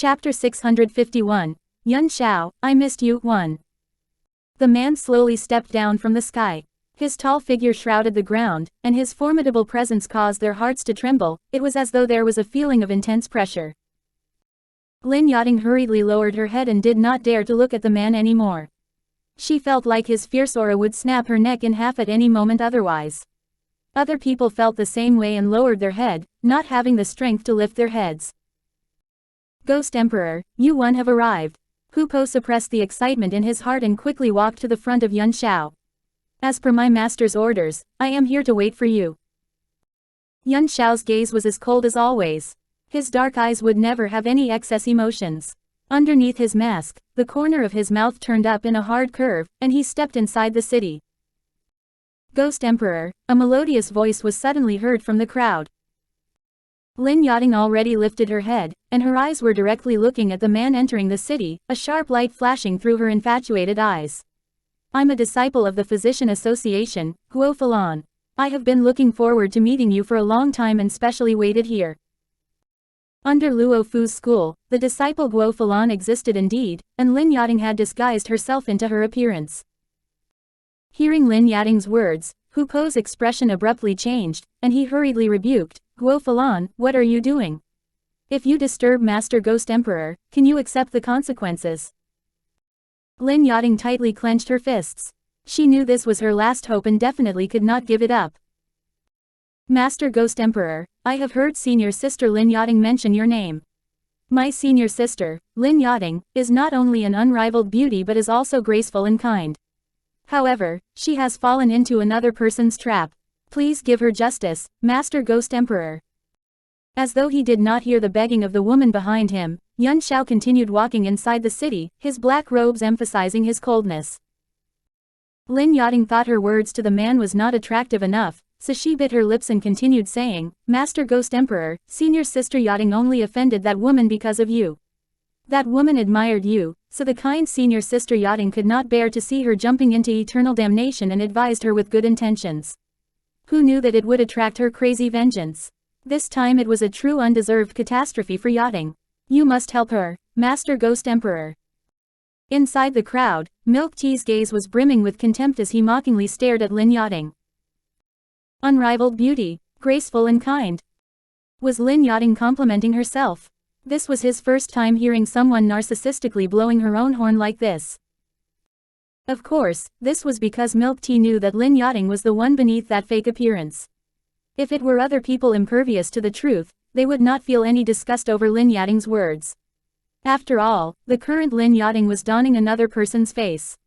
Chapter 651. Yun Xiao, I missed you. 1. The man slowly stepped down from the sky. His tall figure shrouded the ground, and his formidable presence caused their hearts to tremble. It was as though there was a feeling of intense pressure. Lin Yachting hurriedly lowered her head and did not dare to look at the man anymore. She felt like his fierce aura would snap her neck in half at any moment otherwise. Other people felt the same way and lowered their head, not having the strength to lift their heads. Ghost Emperor, you one have arrived. Hu Po suppressed the excitement in his heart and quickly walked to the front of Yun Xiao. As per my master's orders, I am here to wait for you. Yun Xiao's gaze was as cold as always. His dark eyes would never have any excess emotions. Underneath his mask, the corner of his mouth turned up in a hard curve, and he stepped inside the city. Ghost Emperor, a melodious voice was suddenly heard from the crowd. Lin Yachting already lifted her head, and her eyes were directly looking at the man entering the city, a sharp light flashing through her infatuated eyes. I'm a disciple of the Physician Association, Luo Feng. I have been looking forward to meeting you for a long time and specially waited here. Under Luo Fu's school, the disciple Luo Feng existed indeed, and Lin Yachting had disguised herself into her appearance. Hearing Lin Yachting's words, Hu Po's expression abruptly changed, and he hurriedly rebuked, Luo Feng, what are you doing? If you disturb Master Ghost Emperor, can you accept the consequences? Lin Yachting tightly clenched her fists. She knew this was her last hope and definitely could not give it up. Master Ghost Emperor, I have heard senior sister Lin Yachting mention your name. My senior sister, Lin Yachting, is not only an unrivaled beauty but is also graceful and kind. However, she has fallen into another person's trap. Please give her justice, Master Ghost Emperor. As though he did not hear the begging of the woman behind him, Yun Xiao continued walking inside the city, his black robes emphasizing his coldness. Lin Yachting thought her words to the man was not attractive enough, so she bit her lips and continued saying, Master Ghost Emperor, senior sister Yachting only offended that woman because of you. That woman admired you, so the kind senior sister Yachting could not bear to see her jumping into eternal damnation and advised her with good intentions. Who knew that it would attract her crazy vengeance? This time it was a true undeserved catastrophe for Yachting. You must help her, Master Ghost Emperor. Inside the crowd, Milk Tea's gaze was brimming with contempt as he mockingly stared at Lin Yachting. Unrivaled beauty, graceful and kind. Was Lin Yachting complimenting herself? This was his first time hearing someone narcissistically blowing her own horn like this. Of course, this was because Milk Tea knew that Lin Yachting was the one beneath that fake appearance. If it were other people impervious to the truth, they would not feel any disgust over Lin Yachting's words. After all, the current Lin Yachting was donning another person's face.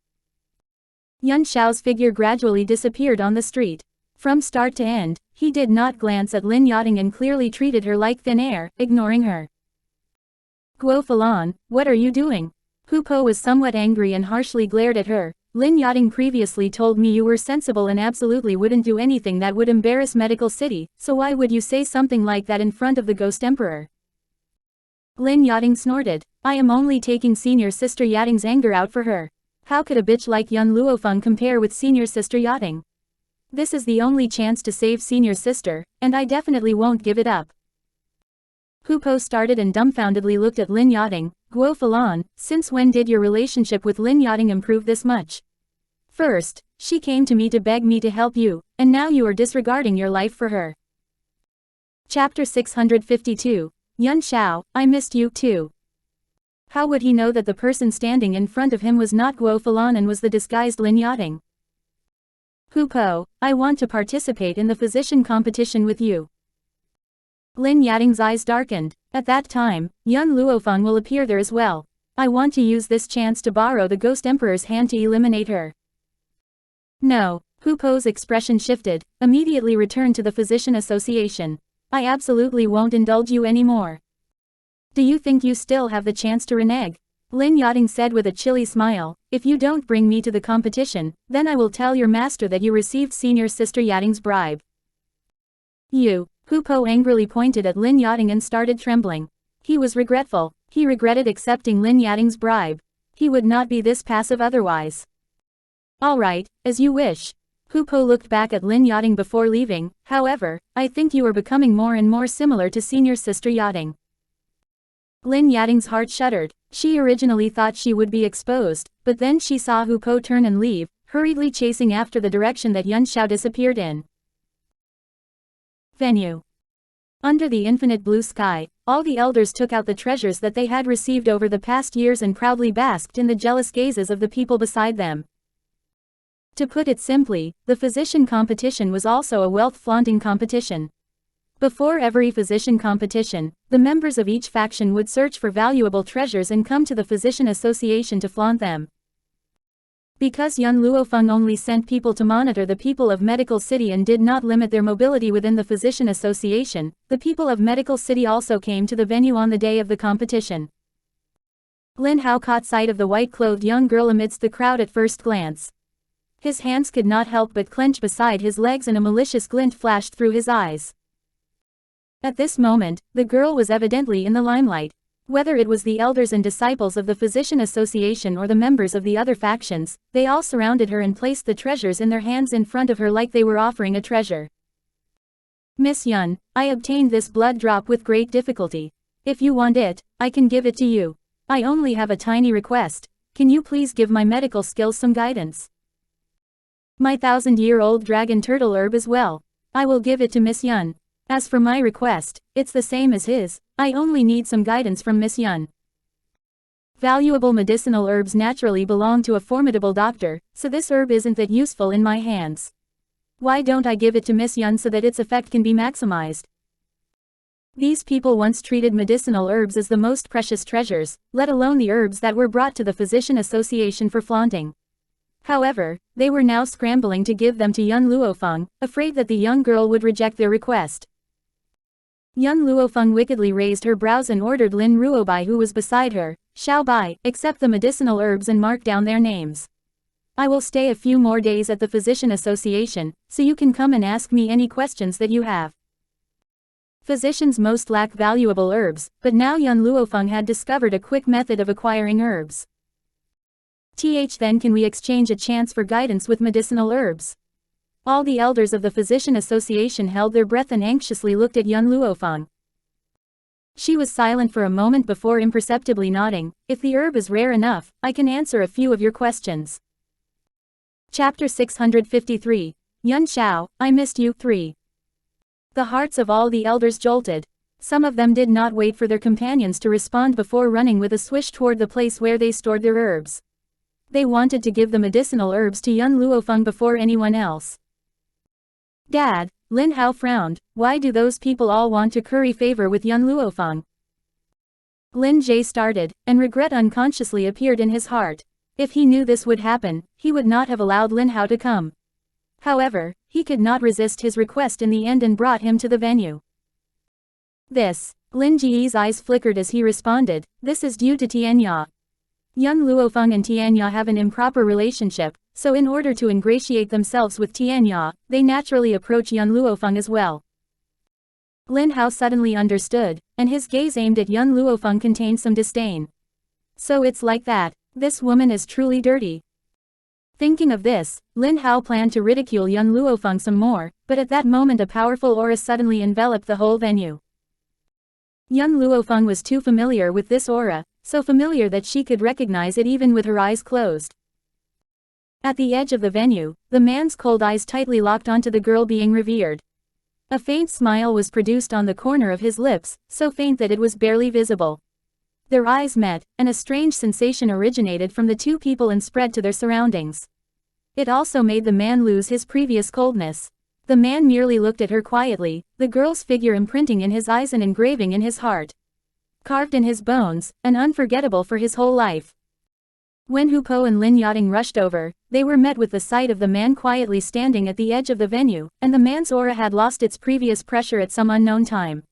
Yun Xiao's figure gradually disappeared on the street. From start to end, he did not glance at Lin Yachting and clearly treated her like thin air, ignoring her. Luo Feng, what are you doing? Hu Po was somewhat angry and harshly glared at her. Lin Yachting previously told me you were sensible and absolutely wouldn't do anything that would embarrass Medical City, so why would you say something like that in front of the Ghost Emperor? Lin Yachting snorted. I am only taking senior sister Yachting's anger out for her. How could a bitch like Yun Luo Feng compare with senior sister Yachting? This is the only chance to save senior sister, and I definitely won't give it up. Hu Po started and dumbfoundedly looked at Lin Yachting. Luo Feng, since when did your relationship with Lin Yachting improve this much? First, she came to me to beg me to help you, and now you are disregarding your life for her. Chapter 652. Yun Xiao, I missed you too. How would he know that the person standing in front of him was not Luo Feng and was the disguised Lin Yachting? Hu Po, I want to participate in the physician competition with you. Lin Yachting's eyes darkened. At that time, Yun Luo Feng will appear there as well. I want to use this chance to borrow the Ghost Emperor's hand to eliminate her. No, Hu Po's expression shifted, immediately returned to the Physician Association. I absolutely won't indulge you anymore. Do you think you still have the chance to renege? Lin Yachting said with a chilly smile, if you don't bring me to the competition, then I will tell your master that you received senior sister Yachting's bribe. You. Hu Po angrily pointed at Lin Yachting and started trembling. He was regretful. He regretted accepting Lin Yachting's bribe. He would not be this passive otherwise. All right, as you wish. Hu Po looked back at Lin Yachting before leaving. However, I think you are becoming more and more similar to senior sister Yachting. Lin Yating's heart shuddered. She originally thought she would be exposed, but then she saw Hu Po turn and leave, hurriedly chasing after the direction that Yuan Xiao disappeared in. Venue. Under the infinite blue sky, all the elders took out the treasures that they had received over the past years and proudly basked in the jealous gazes of the people beside them. To put it simply, the physician competition was also a wealth-flaunting competition. Before every physician competition, the members of each faction would search for valuable treasures and come to the physician association to flaunt them. Because Luo Feng only sent people to monitor the people of Medical City and did not limit their mobility within the physician association, the people of Medical City also came to the venue on the day of the competition. Lin Hao caught sight of the white-clothed young girl amidst the crowd at first glance. His hands could not help but clench beside his legs and a malicious glint flashed through his eyes. At this moment, the girl was evidently in the limelight. Whether it was the elders and disciples of the Physician Association or the members of the other factions, they all surrounded her and placed the treasures in their hands in front of her like they were offering a treasure. Miss Yun, I obtained this blood drop with great difficulty. If you want it, I can give it to you. I only have a tiny request. Can you please give my medical skills some guidance? My 1,000-year-old dragon turtle herb as well. I will give it to Miss Yun. As for my request, it's the same as his. I only need some guidance from Miss Yun. Valuable medicinal herbs naturally belong to a formidable doctor, so this herb isn't that useful in my hands. Why don't I give it to Miss Yun so that its effect can be maximized? These people once treated medicinal herbs as the most precious treasures, let alone the herbs that were brought to the Physician Association for flaunting. However, they were now scrambling to give them to Luo Feng, afraid that the young girl would reject their request. Luo Feng wickedly raised her brows and ordered Lin Ruobai, who was beside her, Xiao Bai, accept the medicinal herbs and mark down their names. I will stay a few more days at the Physician Association, so you can come and ask me any questions that you have. Physicians most lack valuable herbs, but now Luo Feng had discovered a quick method of acquiring herbs. Then can we exchange a chance for guidance with medicinal herbs? All the elders of the Physician Association held their breath and anxiously looked at Luo Feng. She was silent for a moment before imperceptibly nodding. If the herb is rare enough, I can answer a few of your questions. Chapter 653. Yuan Xiao, I missed you. 3. The hearts of all the elders jolted. Some of them did not wait for their companions to respond before running with a swish toward the place where they stored their herbs. They wanted to give the medicinal herbs to Luo Feng before anyone else. Dad, Lin Hao frowned, why do those people all want to curry favor with Luo Feng? Lin Jie started, and regret unconsciously appeared in his heart. If he knew this would happen, he would not have allowed Lin Hao to come. However, he could not resist his request in the end and brought him to the venue. Lin Jie's eyes flickered as he responded, this is due to Tianya. Luo Feng and Tianya have an improper relationship, so in order to ingratiate themselves with Tianya, they naturally approach Luo Feng as well. Lin Hao suddenly understood, and his gaze aimed at Luo Feng contained some disdain. So it's like that. This woman is truly dirty. Thinking of this, Lin Hao planned to ridicule Luo Feng some more, but at that moment a powerful aura suddenly enveloped the whole venue. Luo Feng was too familiar with this aura, so familiar that she could recognize it even with her eyes closed. At the edge of the venue, the man's cold eyes tightly locked onto the girl being revered. A faint smile was produced on the corner of his lips, so faint that it was barely visible. Their eyes met, and a strange sensation originated from the two people and spread to their surroundings. It also made the man lose his previous coldness. The man merely looked at her quietly, the girl's figure imprinting in his eyes and engraving in his heart. Carved in his bones, and unforgettable for his whole life. When Hu Po and Lin Yating rushed over, they were met with the sight of the man quietly standing at the edge of the venue, and the man's aura had lost its previous pressure at some unknown time.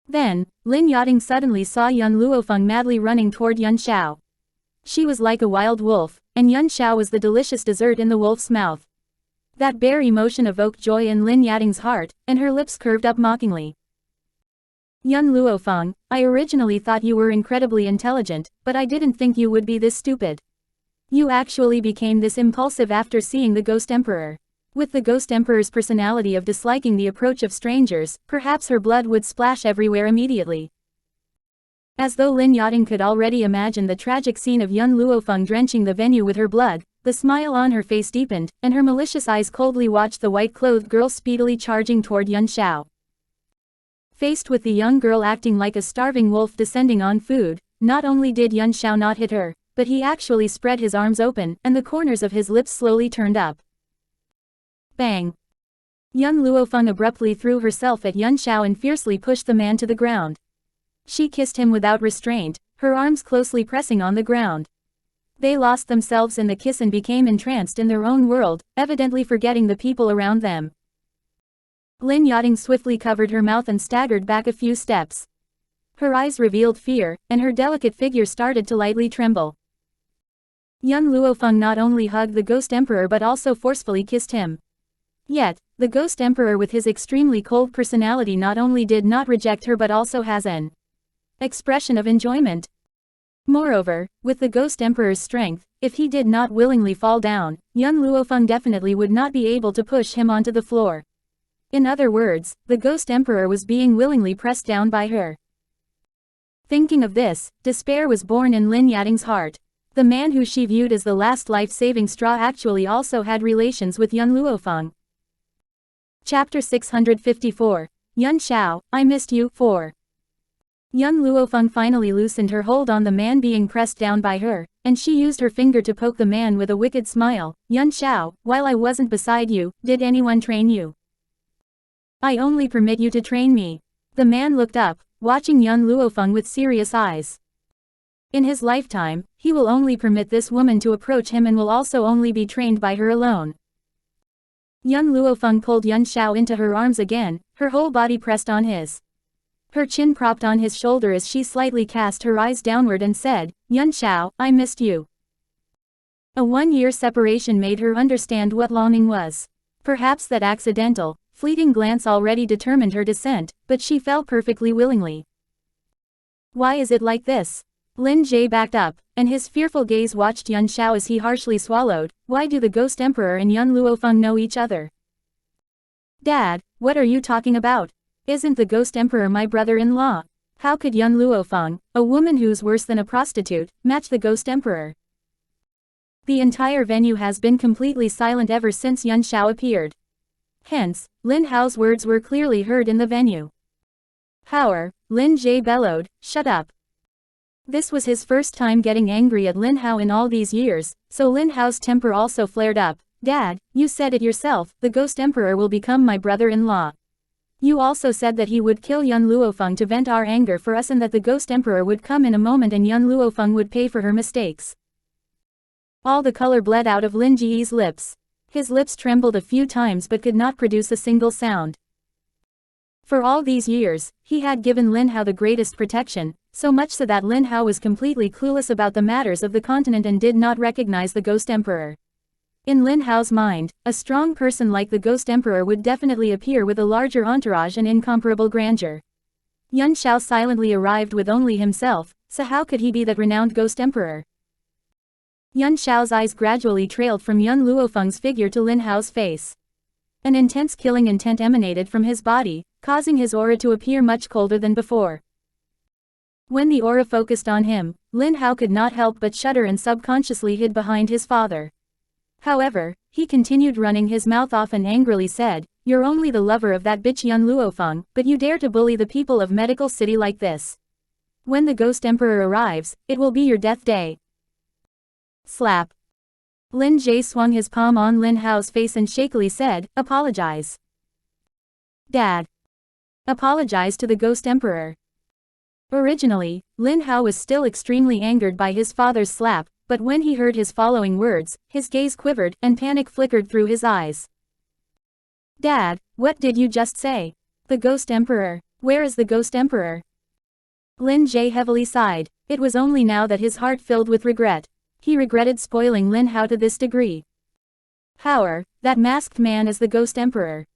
Then, Lin Yating suddenly saw Luo Feng madly running toward Yuan Xiao. She was like a wild wolf, and Yuan Xiao was the delicious dessert in the wolf's mouth. That bare emotion evoked joy in Lin Yating's heart, and her lips curved up mockingly. Luo Feng, I originally thought you were incredibly intelligent, but I didn't think you would be this stupid. You actually became this impulsive after seeing the Ghost Emperor. With the Ghost Emperor's personality of disliking the approach of strangers, perhaps her blood would splash everywhere immediately. As though Lin Yachting could already imagine the tragic scene of young Luo Feng drenching the venue with her blood, the smile on her face deepened, and her malicious eyes coldly watched the white-clothed girl speedily charging toward Yuan Xiao. Faced with the young girl acting like a starving wolf descending on food, not only did Yuan Xiao not hit her, but he actually spread his arms open, and the corners of his lips slowly turned up. Bang! Young Luo Feng abruptly threw herself at Yuan Xiao and fiercely pushed the man to the ground. She kissed him without restraint, her arms closely pressing on the ground. They lost themselves in the kiss and became entranced in their own world, evidently forgetting the people around them. Lin Yachting swiftly covered her mouth and staggered back a few steps. Her eyes revealed fear, and her delicate figure started to lightly tremble. Young Luo Feng not only hugged the Ghost Emperor but also forcefully kissed him. Yet, the Ghost Emperor with his extremely cold personality not only did not reject her but also has an expression of enjoyment. Moreover, with the Ghost Emperor's strength, if he did not willingly fall down, young Luo Feng definitely would not be able to push him onto the floor. In other words, the Ghost Emperor was being willingly pressed down by her. Thinking of this, despair was born in Lin Yachting's heart. The man who she viewed as the last life-saving straw actually also had relations with young Luo Feng. Chapter 654. Yuan Xiao, I missed you. 4. Young Luo Feng finally loosened her hold on the man being pressed down by her, and she used her finger to poke the man with a wicked smile. Yuan Xiao, while I wasn't beside you, did anyone train you? I only permit you to train me. The man looked up, watching young Luo Feng with serious eyes. In his lifetime, he will only permit this woman to approach him and will also only be trained by her alone. Young Luo Feng pulled Yuan Xiao into her arms again, her whole body pressed on his. Her chin propped on his shoulder as she slightly cast her eyes downward and said, Yuan Xiao, I missed you. A 1-year separation made her understand what longing was. Perhaps that accidental, fleeting glance already determined her descent, but she fell perfectly willingly. Why is it like this? Lin Jie backed up, and his fearful gaze watched Yuan Xiao as he harshly swallowed. Why do the Ghost Emperor and young Luo Feng know each other? Dad, what are you talking about? Isn't the Ghost Emperor my brother-in-law? How could young Luo Feng, a woman who's worse than a prostitute, match the Ghost Emperor? The entire venue has been completely silent ever since Yuan Xiao appeared. Hence, Lin Hao's words were clearly heard in the venue. However, Lin Jie bellowed, shut up. This was his first time getting angry at Lin Hao in all these years, so Lin Hao's temper also flared up. Dad, you said it yourself, the Ghost Emperor will become my brother-in-law. You also said that he would kill young Luo Feng to vent our anger for us and that the Ghost Emperor would come in a moment and young Luo Feng would pay for her mistakes. All the color bled out of Lin Jie's lips. His lips trembled a few times but could not produce a single sound. For all these years, he had given Lin Hao the greatest protection, so much so that Lin Hao was completely clueless about the matters of the continent and did not recognize the Ghost Emperor. In Lin Hao's mind, a strong person like the Ghost Emperor would definitely appear with a larger entourage and incomparable grandeur. Yuan Xiao silently arrived with only himself, so how could he be that renowned Ghost Emperor? Yuan Xiao's eyes gradually trailed from young Luo Feng's figure to Lin Hao's face. An intense killing intent emanated from his body, causing his aura to appear much colder than before. When the aura focused on him, Lin Hao could not help but shudder and subconsciously hid behind his father. However, he continued running his mouth off and angrily said, You're only the lover of that bitch young Luo Feng, but you dare to bully the people of Medical City like this. When the Ghost Emperor arrives, it will be your death day. Slap. Lin Jie swung his palm on Lin Hao's face and shakily said, Apologize. Dad. Apologize to the Ghost Emperor. Originally, Lin Hao was still extremely angered by his father's slap, but when he heard his following words, his gaze quivered and panic flickered through his eyes. Dad, what did you just say? The Ghost Emperor. Where is the Ghost Emperor? Lin Jie heavily sighed. It was only now that his heart filled with regret. He regretted spoiling Lin Hao to this degree. However, that masked man is the Ghost Emperor.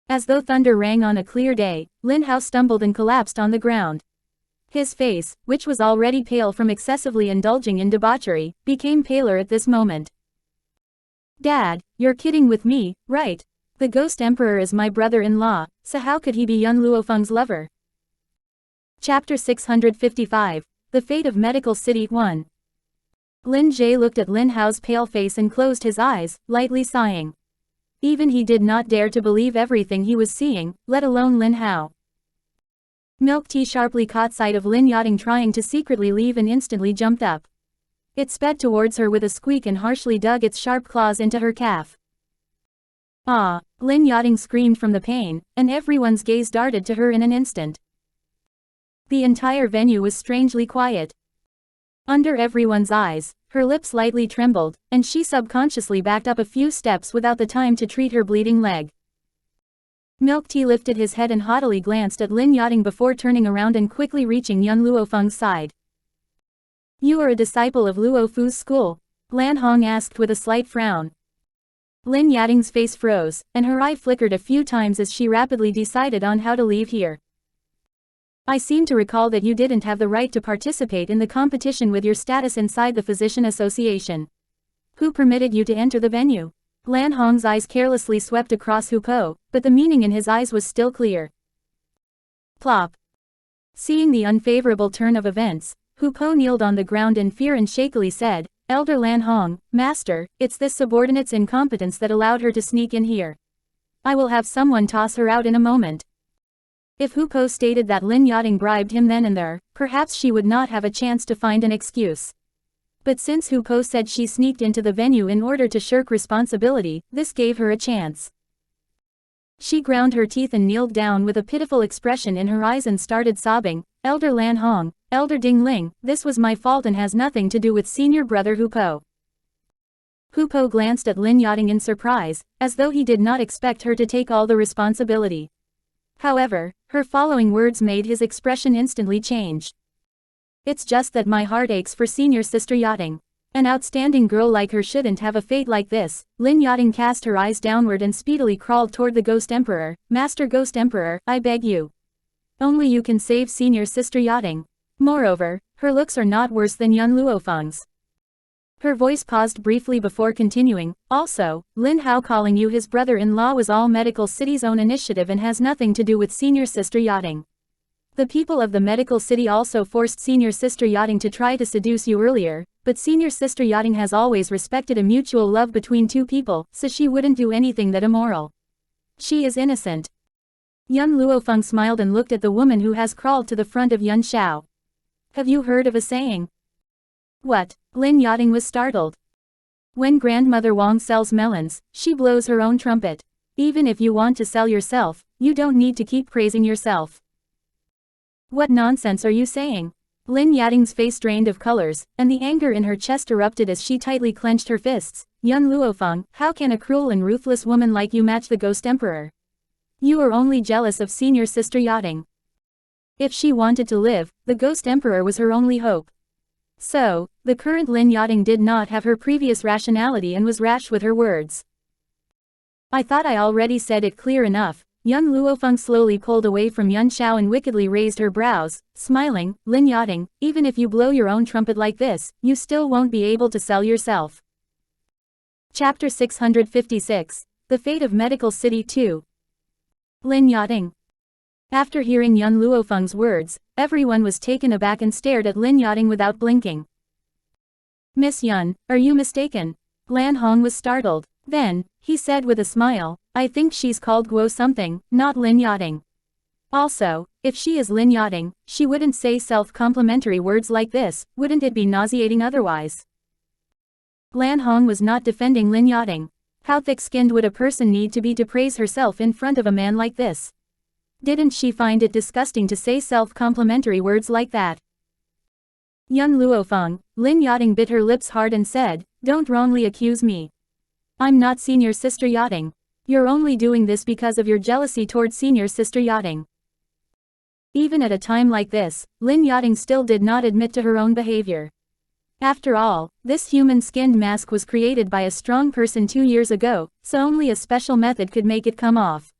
As though thunder rang on a clear day, Lin Hao stumbled and collapsed on the ground. His face, which was already pale from excessively indulging in debauchery, became paler at this moment. Dad, you're kidding with me, right? The Ghost Emperor is my brother-in-law, so how could he be young Luo Feng's lover? Chapter 655. The Fate of Medical City 1. Lin Jie looked at Lin Hao's pale face and closed his eyes, lightly sighing. Even he did not dare to believe everything he was seeing, let alone Lin Hao. Milk Tea sharply caught sight of Lin Yachting trying to secretly leave and instantly jumped up. It sped towards her with a squeak and harshly dug its sharp claws into her calf. Ah! Lin Yachting screamed from the pain, and everyone's gaze darted to her in an instant. The entire venue was strangely quiet. Under everyone's eyes, her lips lightly trembled, and she subconsciously backed up a few steps without the time to treat her bleeding leg. Milk Tea lifted his head and haughtily glanced at Lin Yachting before turning around and quickly reaching young Luo Feng's side. "You are a disciple of Luo Fu's school?" Lan Hong asked with a slight frown. Lin Yachting's face froze, and her eye flickered a few times as she rapidly decided on how to leave here. "I seem to recall that you didn't have the right to participate in the competition with your status inside the Physician Association. Who permitted you to enter the venue?" Lan Hong's eyes carelessly swept across Hu Po, but the meaning in his eyes was still clear. Plop. Seeing the unfavorable turn of events, Hu Po kneeled on the ground in fear and shakily said, "Elder Lan Hong, Master, it's this subordinate's incompetence that allowed her to sneak in here. I will have someone toss her out in a moment." If Hu Po stated that Lin Yachting bribed him then and there, perhaps she would not have a chance to find an excuse. But since Hu Po said she sneaked into the venue in order to shirk responsibility, this gave her a chance. She ground her teeth and kneeled down with a pitiful expression in her eyes and started sobbing, "Elder Lan Hong, Elder Ding Ling, this was my fault and has nothing to do with senior brother Hu Po." Hu Po glanced at Lin Yachting in surprise, as though he did not expect her to take all the responsibility. However, her following words made his expression instantly change. "It's just that my heart aches for senior sister Yachting. An outstanding girl like her shouldn't have a fate like this." Lin Yachting cast her eyes downward and speedily crawled toward the Ghost Emperor. "Master Ghost Emperor, I beg you. Only you can save senior sister Yachting. Moreover, her looks are not worse than young Luo Feng's." Her voice paused briefly before continuing, "Also, Lin Hao calling you his brother-in-law was all Medical City's own initiative and has nothing to do with senior sister Yachting. The people of the Medical City also forced senior sister Yachting to try to seduce you earlier, but senior sister Yachting has always respected a mutual love between two people, so she wouldn't do anything that immoral. She is innocent." Young Luo Feng smiled and looked at the woman who has crawled to the front of Yun Xiao. "Have you heard of a saying?" "What?" Lin Yachting was startled. "When grandmother Wang sells melons, she blows her own trumpet. Even if you want to sell yourself, you don't need to keep praising yourself." "What nonsense are you saying?" Lin Yachting's face drained of colors, and the anger in her chest erupted as she tightly clenched her fists. "Young Luo Feng, how can a cruel and ruthless woman like you match the Ghost Emperor? You are only jealous of senior sister Yachting. If she wanted to live, the Ghost Emperor was her only hope." So, the current Lin Yachting did not have her previous rationality and was rash with her words. "I thought I already said it clear enough." Young Luo Feng slowly pulled away from Yun Xiao and wickedly raised her brows, smiling, "Lin Yachting, even if you blow your own trumpet like this, you still won't be able to sell yourself." Chapter 656. The Fate of Medical City 2. Lin Yachting. After hearing young Luo Feng's words, everyone was taken aback and stared at Lin Yachting without blinking. "Miss Yun, are you mistaken?" Lan Hong was startled. Then, he said with a smile, "I think she's called Guo something, not Lin Yachting. Also, if she is Lin Yachting, she wouldn't say self-complimentary words like this, wouldn't it be nauseating otherwise?" Lan Hong was not defending Lin Yachting. How thick-skinned would a person need to be to praise herself in front of a man like this? Didn't she find it disgusting to say self-complimentary words like that? "Young Luo Feng," Lin Yachting bit her lips hard and said, "Don't wrongly accuse me. I'm not senior sister Yachting. You're only doing this because of your jealousy toward senior sister Yachting." Even at a time like this, Lin Yachting still did not admit to her own behavior. After all, this human-skinned mask was created by a strong person 2 years ago, so only a special method could make it come off.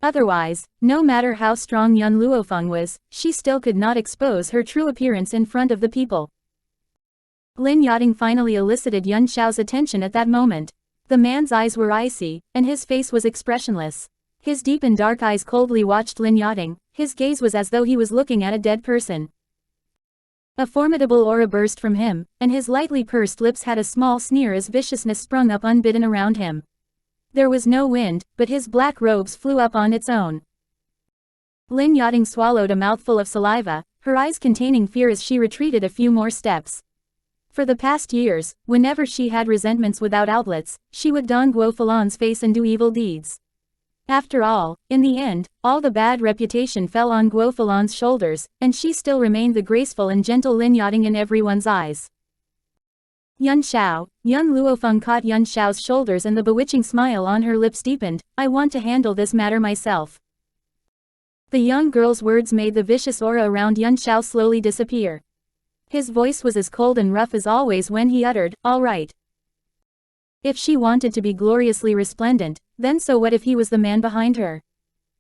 Otherwise, no matter how strong Yun Luo Feng was, she still could not expose her true appearance in front of the people. Lin Yachting finally elicited Yun Xiao's attention at that moment. The man's eyes were icy, and his face was expressionless. His deep and dark eyes coldly watched Lin Yachting, his gaze was as though he was looking at a dead person. A formidable aura burst from him, and his lightly pursed lips had a small sneer as viciousness sprung up unbidden around him. There was no wind, but his black robes flew up on its own. Lin Yachting swallowed a mouthful of saliva, her eyes containing fear as she retreated a few more steps. For the past years, whenever she had resentments without outlets, she would don Guo Fulan's face and do evil deeds. After all, in the end, all the bad reputation fell on Guo Fulan's shoulders, and she still remained the graceful and gentle Lin Yachting in everyone's eyes. Yun Xiao, young Luo Feng caught Yun Xiao's shoulders and the bewitching smile on her lips deepened. I want to handle this matter myself. The young girl's words made the vicious aura around Yun Xiao slowly disappear. His voice was as cold and rough as always when he uttered, all right. If she wanted to be gloriously resplendent, then so what if he was the man behind her?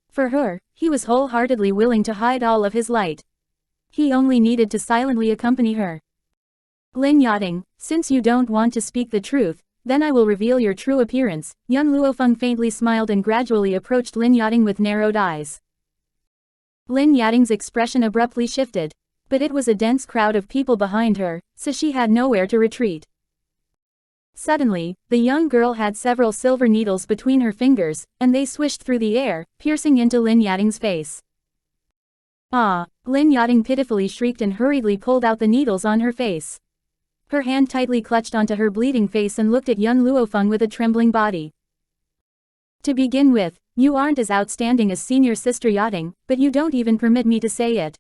For her, he was wholeheartedly willing to hide all of his light. He only needed to silently accompany her. Lin Yachting, since you don't want to speak the truth, then I will reveal your true appearance. Young Luo Feng faintly smiled and gradually approached Lin Yachting with narrowed eyes. Lin Yachting's expression abruptly shifted. But it was a dense crowd of people behind her, so she had nowhere to retreat. Suddenly, the young girl had several silver needles between her fingers, and they swished through the air, piercing into Lin Yachting's face. Ah! Lin Yachting pitifully shrieked and hurriedly pulled out the needles on her face. Her hand tightly clutched onto her bleeding face and looked at young Luo Feng with a trembling body. To begin with, you aren't as outstanding as senior sister Yachting, but you don't even permit me to say it.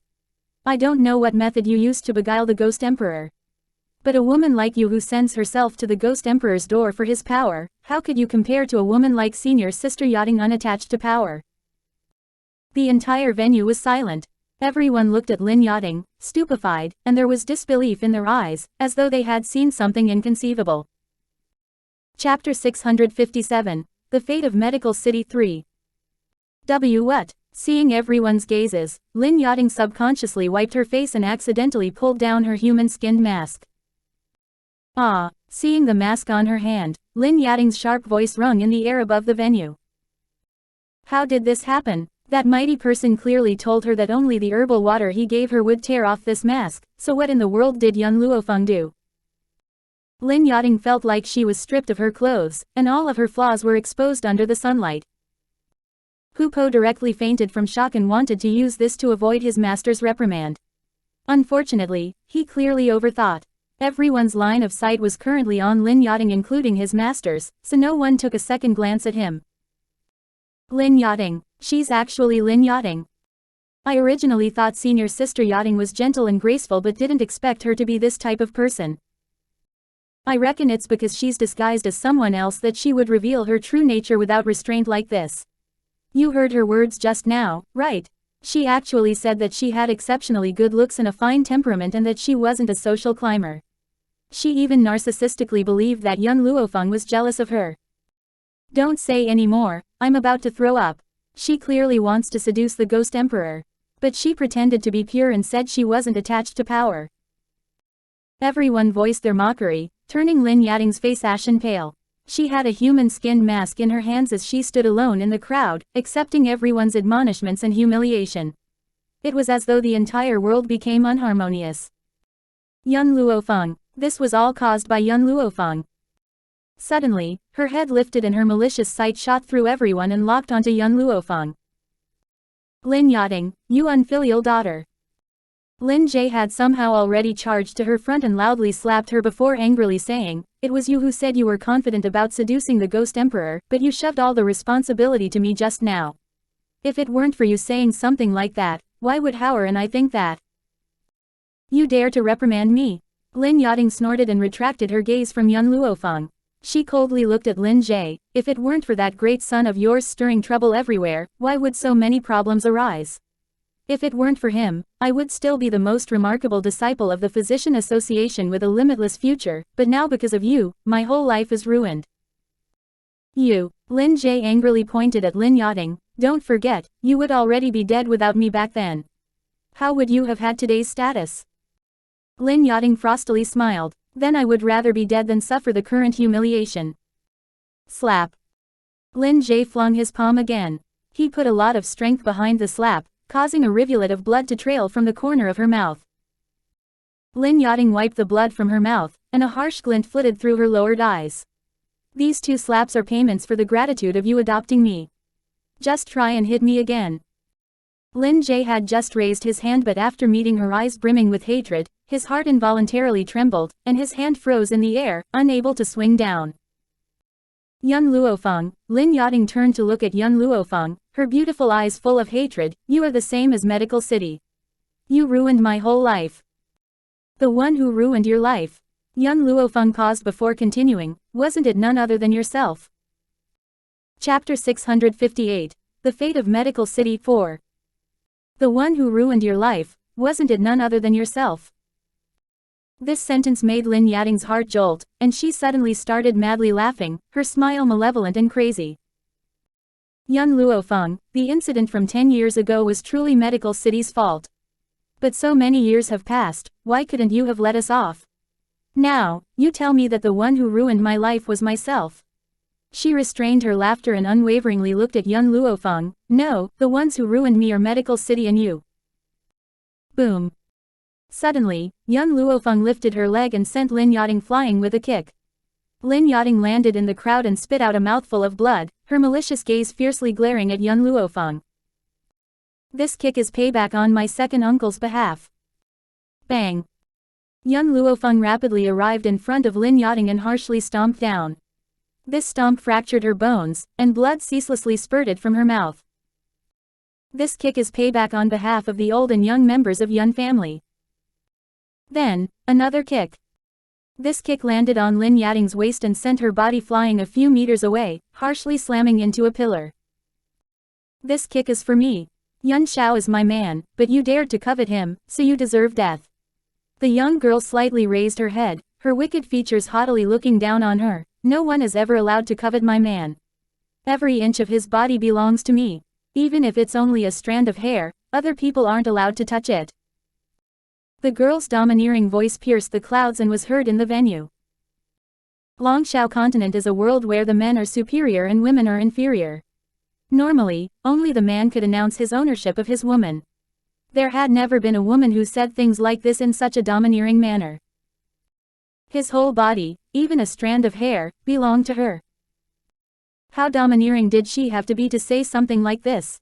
I don't know what method you used to beguile the Ghost Emperor. But a woman like you who sends herself to the Ghost Emperor's door for his power, how could you compare to a woman like senior sister Yachting unattached to power? The entire venue was silent. Everyone looked at Lin Yachting, stupefied, and there was disbelief in their eyes, as though they had seen something inconceivable. Chapter 657, The Fate of Medical City 3. What? Seeing everyone's gazes, Lin Yachting subconsciously wiped her face and accidentally pulled down her human-skinned mask. Ah! Seeing the mask on her hand, Lin Yachting's sharp voice rung in the air above the venue. How did this happen? That mighty person clearly told her that only the herbal water he gave her would tear off this mask, so what in the world did Yun Luo Feng do? Lin Yachting felt like she was stripped of her clothes, and all of her flaws were exposed under the sunlight. Hu Po directly fainted from shock and wanted to use this to avoid his master's reprimand. Unfortunately, he clearly overthought. Everyone's line of sight was currently on Lin Yachting including his master's, so no one took a second glance at him. Lin Yachting. She's actually Lin Yachting. I originally thought senior sister Yachting was gentle and graceful but didn't expect her to be this type of person. I reckon it's because she's disguised as someone else that she would reveal her true nature without restraint like this. You heard her words just now, right? She actually said that she had exceptionally good looks and a fine temperament and that she wasn't a social climber. She even narcissistically believed that young Luo Feng was jealous of her. Don't say any more, I'm about to throw up. She clearly wants to seduce the Ghost Emperor. But she pretended to be pure and said she wasn't attached to power. Everyone voiced their mockery, turning Lin Yachting's face ashen pale. She had a human-skinned mask in her hands as she stood alone in the crowd, accepting everyone's admonishments and humiliation. It was as though the entire world became unharmonious. Yun Luo Feng. This was all caused by Yun Luo Feng. Suddenly, her head lifted and her malicious sight shot through everyone and locked onto Yun Luo Feng. Lin Yachting, you unfilial daughter. Lin Jie had somehow already charged to her front and loudly slapped her before angrily saying, it was you who said you were confident about seducing the Ghost Emperor, but you shoved all the responsibility to me just now. If it weren't for you saying something like that, why would Howard and I think that? You dare to reprimand me? Lin Yachting snorted and retracted her gaze from Yun Luo Feng. She coldly looked at Lin Jie. If it weren't for that great son of yours stirring trouble everywhere, why would so many problems arise? If it weren't for him, I would still be the most remarkable disciple of the Physician Association with a limitless future, but now because of you, my whole life is ruined. You. Lin Jie angrily pointed at Lin Yachting. Don't forget, you would already be dead without me back then. How would you have had today's status? Lin Yachting frostily smiled. Then I would rather be dead than suffer the current humiliation. Slap. Lin Jie flung his palm again. He put a lot of strength behind the slap, causing a rivulet of blood to trail from the corner of her mouth. Lin Yachting wiped the blood from her mouth, and a harsh glint flitted through her lowered eyes. These 2 slaps are payments for the gratitude of you adopting me. Just try and hit me again. Lin Jie had just raised his hand, but after meeting her eyes brimming with hatred, his heart involuntarily trembled, and his hand froze in the air, unable to swing down. Yun Luo Feng. Lin Yachting turned to look at Yun Luo Feng, her beautiful eyes full of hatred. You are the same as Medical City. You ruined my whole life. The one who ruined your life. Yun Luo Feng paused before continuing. Wasn't it none other than yourself? Chapter 658. The Fate of Medical City 4. The one who ruined your life, wasn't it none other than yourself? This sentence made Lin Yachting's heart jolt, and she suddenly started madly laughing, her smile malevolent and crazy. Yun Luo Feng, the incident from 10 years ago was truly Medical City's fault. But so many years have passed, why couldn't you have let us off? Now, you tell me that the one who ruined my life was myself. She restrained her laughter and unwaveringly looked at Yun Luo Feng. No, the ones who ruined me are Medical City and you. Boom. Suddenly, Yun Luo Feng lifted her leg and sent Lin Yachting flying with a kick. Lin Yachting landed in the crowd and spit out a mouthful of blood, her malicious gaze fiercely glaring at Yun Luo Feng. This kick is payback on my second uncle's behalf. Bang. Yun Luo Feng rapidly arrived in front of Lin Yachting and harshly stomped down. This stomp fractured her bones, and blood ceaselessly spurted from her mouth. This kick is payback on behalf of the old and young members of Yun family. Then, another kick. This kick landed on Lin Yachting's waist and sent her body flying a few meters away, harshly slamming into a pillar. This kick is for me. Yun Xiao is my man, but you dared to covet him, so you deserve death. The young girl slightly raised her head, her wicked features haughtily looking down on her. No one is ever allowed to covet my man. Every inch of his body belongs to me. Even if it's only a strand of hair, other people aren't allowed to touch it. The girl's domineering voice pierced the clouds and was heard in the venue. Long Xia continent is a world where the men are superior and women are inferior. Normally, only the man could announce his ownership of his woman. There had never been a woman who said things like this in such a domineering manner. His whole body, even a strand of hair, belonged to her. How domineering did she have to be to say something like this?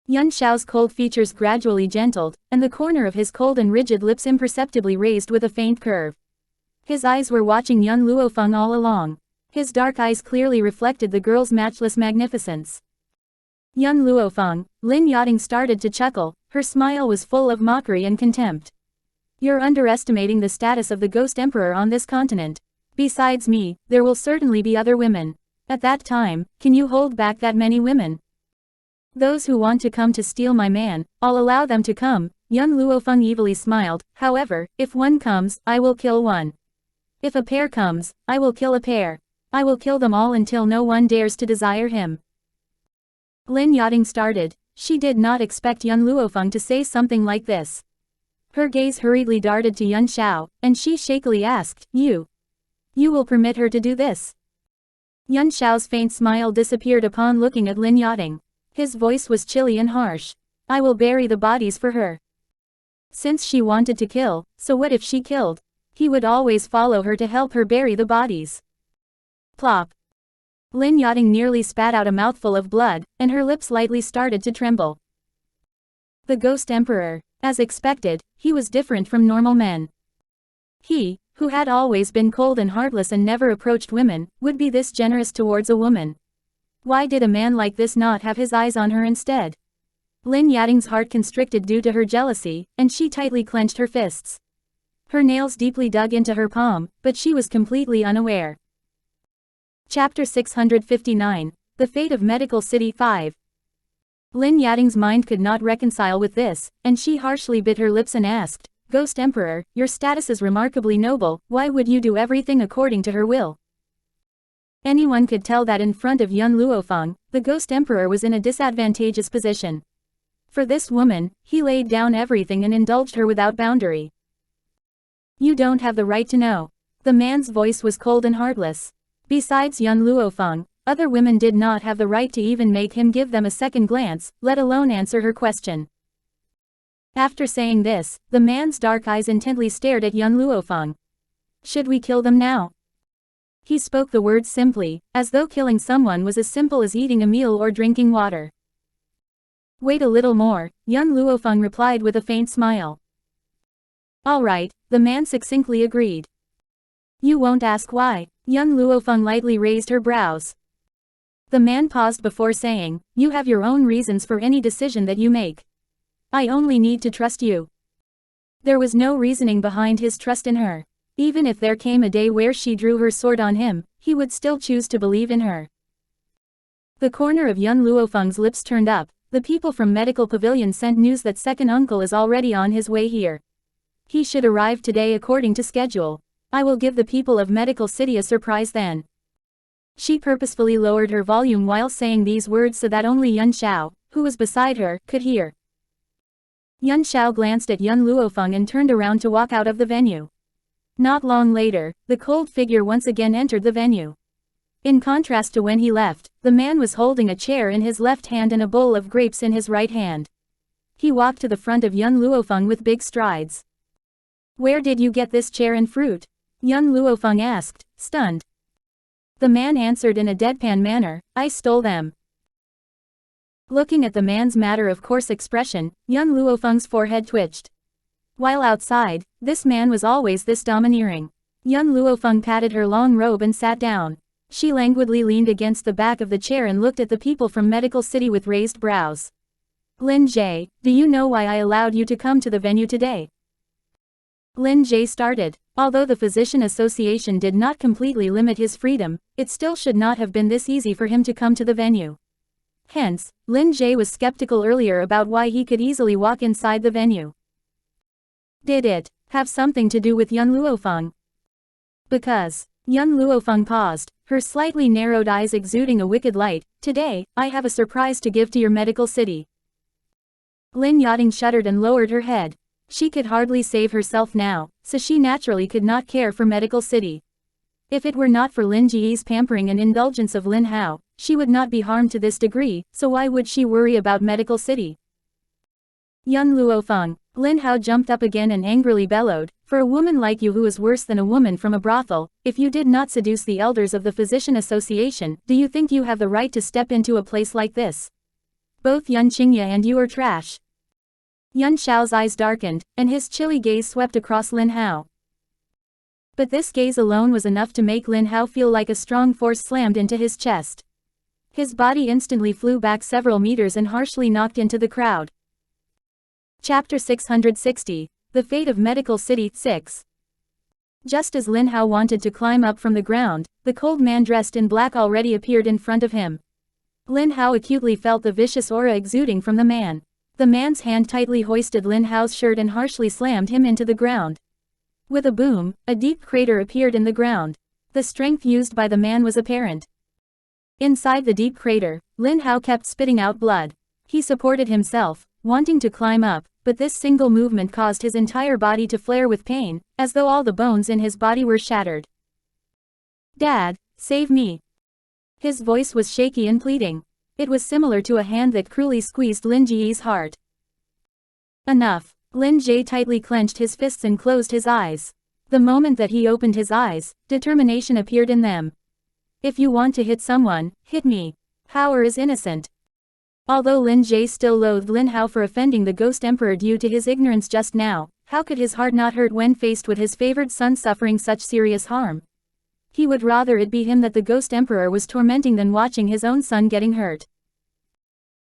Yun Xiao's cold features gradually gentled, and the corner of his cold and rigid lips imperceptibly raised with a faint curve. His eyes were watching Yun Luo Feng all along. His dark eyes clearly reflected the girl's matchless magnificence. Yun Luo Feng. Lin Yachting started to chuckle, her smile was full of mockery and contempt. You're underestimating the status of the Ghost Emperor on this continent. Besides me, there will certainly be other women. At that time, can you hold back that many women? Those who want to come to steal my man, I'll allow them to come. Yun Luo Feng evilly smiled. However, if one comes, I will kill one. If a pair comes, I will kill a pair. I will kill them all until no one dares to desire him. Lin Yachting started. She did not expect Yun Luo Feng to say something like this. Her gaze hurriedly darted to Yun Xiao, and she shakily asked, You will permit her to do this? Yun Xiao's faint smile disappeared upon looking at Lin Yachting. His voice was chilly and harsh. I will bury the bodies for her. Since she wanted to kill, so what if she killed? He would always follow her to help her bury the bodies. Plop. Lin Yachting nearly spat out a mouthful of blood, and her lips lightly started to tremble. The Ghost Emperor. As expected, he was different from normal men. He, who had always been cold and heartless and never approached women, would be this generous towards a woman. Why did a man like this not have his eyes on her instead? Lin Yachting's heart constricted due to her jealousy, and she tightly clenched her fists. Her nails deeply dug into her palm, but she was completely unaware. Chapter 659. The Fate of Medical City 5. Lin Yachting's mind could not reconcile with this, and she harshly bit her lips and asked, Ghost Emperor, your status is remarkably noble, why would you do everything according to her will? Anyone could tell that in front of Yun Luo Feng, the Ghost Emperor was in a disadvantageous position. For this woman, he laid down everything and indulged her without boundary. You don't have the right to know. The man's voice was cold and heartless. Besides Yun Luo Feng, Other women did not have the right to even make him give them a second glance, let alone answer her question. After saying this, the man's dark eyes intently stared at young Luo Feng. Should we kill them now? He spoke the words simply, as though killing someone was as simple as eating a meal or drinking water. Wait a little more, young Luo Feng replied with a faint smile. All right, the man succinctly agreed. You won't ask why? Young Luo Feng lightly raised her brows. The man paused before saying, you have your own reasons for any decision that you make. I only need to trust you. There was no reasoning behind his trust in her. Even if there came a day where she drew her sword on him, he would still choose to believe in her. The corner of young Luo Feng's lips turned up. The people from Medical Pavilion sent news that second uncle is already on his way here. He should arrive today according to schedule. I will give the people of Medical City a surprise then. She purposefully lowered her volume while saying these words so that only Yun Xiao, who was beside her, could hear. Yun Xiao glanced at young Luo Feng and turned around to walk out of the venue. Not long later, the cold figure once again entered the venue. In contrast to when he left, the man was holding a chair in his left hand and a bowl of grapes in his right hand. He walked to the front of young Luo Feng with big strides. Where did you get this chair and fruit? Young Luo Feng asked, stunned. The man answered in a deadpan manner, I stole them. Looking at the man's matter-of-course expression, young Luo Feng's forehead twitched. While outside, this man was always this domineering. Young Luo Feng patted her long robe and sat down. She languidly leaned against the back of the chair and looked at the people from Medical City with raised brows. Lin Jie, do you know why I allowed you to come to the venue today? Lin Jie started. Although the Physician Association did not completely limit his freedom, it still should not have been this easy for him to come to the venue. Hence, Lin Jie was skeptical earlier about why he could easily walk inside the venue. Did it have something to do with young Luo Feng? Because. Young Luo Feng paused, her slightly narrowed eyes exuding a wicked light. Today, I have a surprise to give to your Medical City. Lin Yachting shuddered and lowered her head. She could hardly save herself now, so she naturally could not care for Medical City. If it were not for Lin Jie's pampering and indulgence of Lin Hao, she would not be harmed to this degree, so why would she worry about Medical City? Young Luo Feng. Lin Hao jumped up again and angrily bellowed, for a woman like you who is worse than a woman from a brothel, if you did not seduce the elders of the Physician Association, do you think you have the right to step into a place like this? Both Yun Qingye and you are trash. Yun Xiao's eyes darkened, and his chilly gaze swept across Lin Hao. But this gaze alone was enough to make Lin Hao feel like a strong force slammed into his chest. His body instantly flew back several meters and harshly knocked into the crowd. Chapter 660, The Fate of Medical City 6. Just as Lin Hao wanted to climb up from the ground, the cold man dressed in black already appeared in front of him. Lin Hao acutely felt the vicious aura exuding from the man. The man's hand tightly hoisted Lin Hao's shirt and harshly slammed him into the ground. With a boom, a deep crater appeared in the ground. The strength used by the man was apparent. Inside the deep crater, Lin Hao kept spitting out blood. He supported himself, wanting to climb up, but this single movement caused his entire body to flare with pain, as though all the bones in his body were shattered. Dad, save me. His voice was shaky and pleading. It was similar to a hand that cruelly squeezed Lin Jie's heart. Enough. Lin Jie tightly clenched his fists and closed his eyes. The moment that he opened his eyes, determination appeared in them. If you want to hit someone, hit me. Power is innocent. Although Lin Jie still loathed Lin Hao for offending the Ghost Emperor due to his ignorance just now, how could his heart not hurt when faced with his favored son suffering such serious harm? He would rather it be him that the Ghost Emperor was tormenting than watching his own son getting hurt.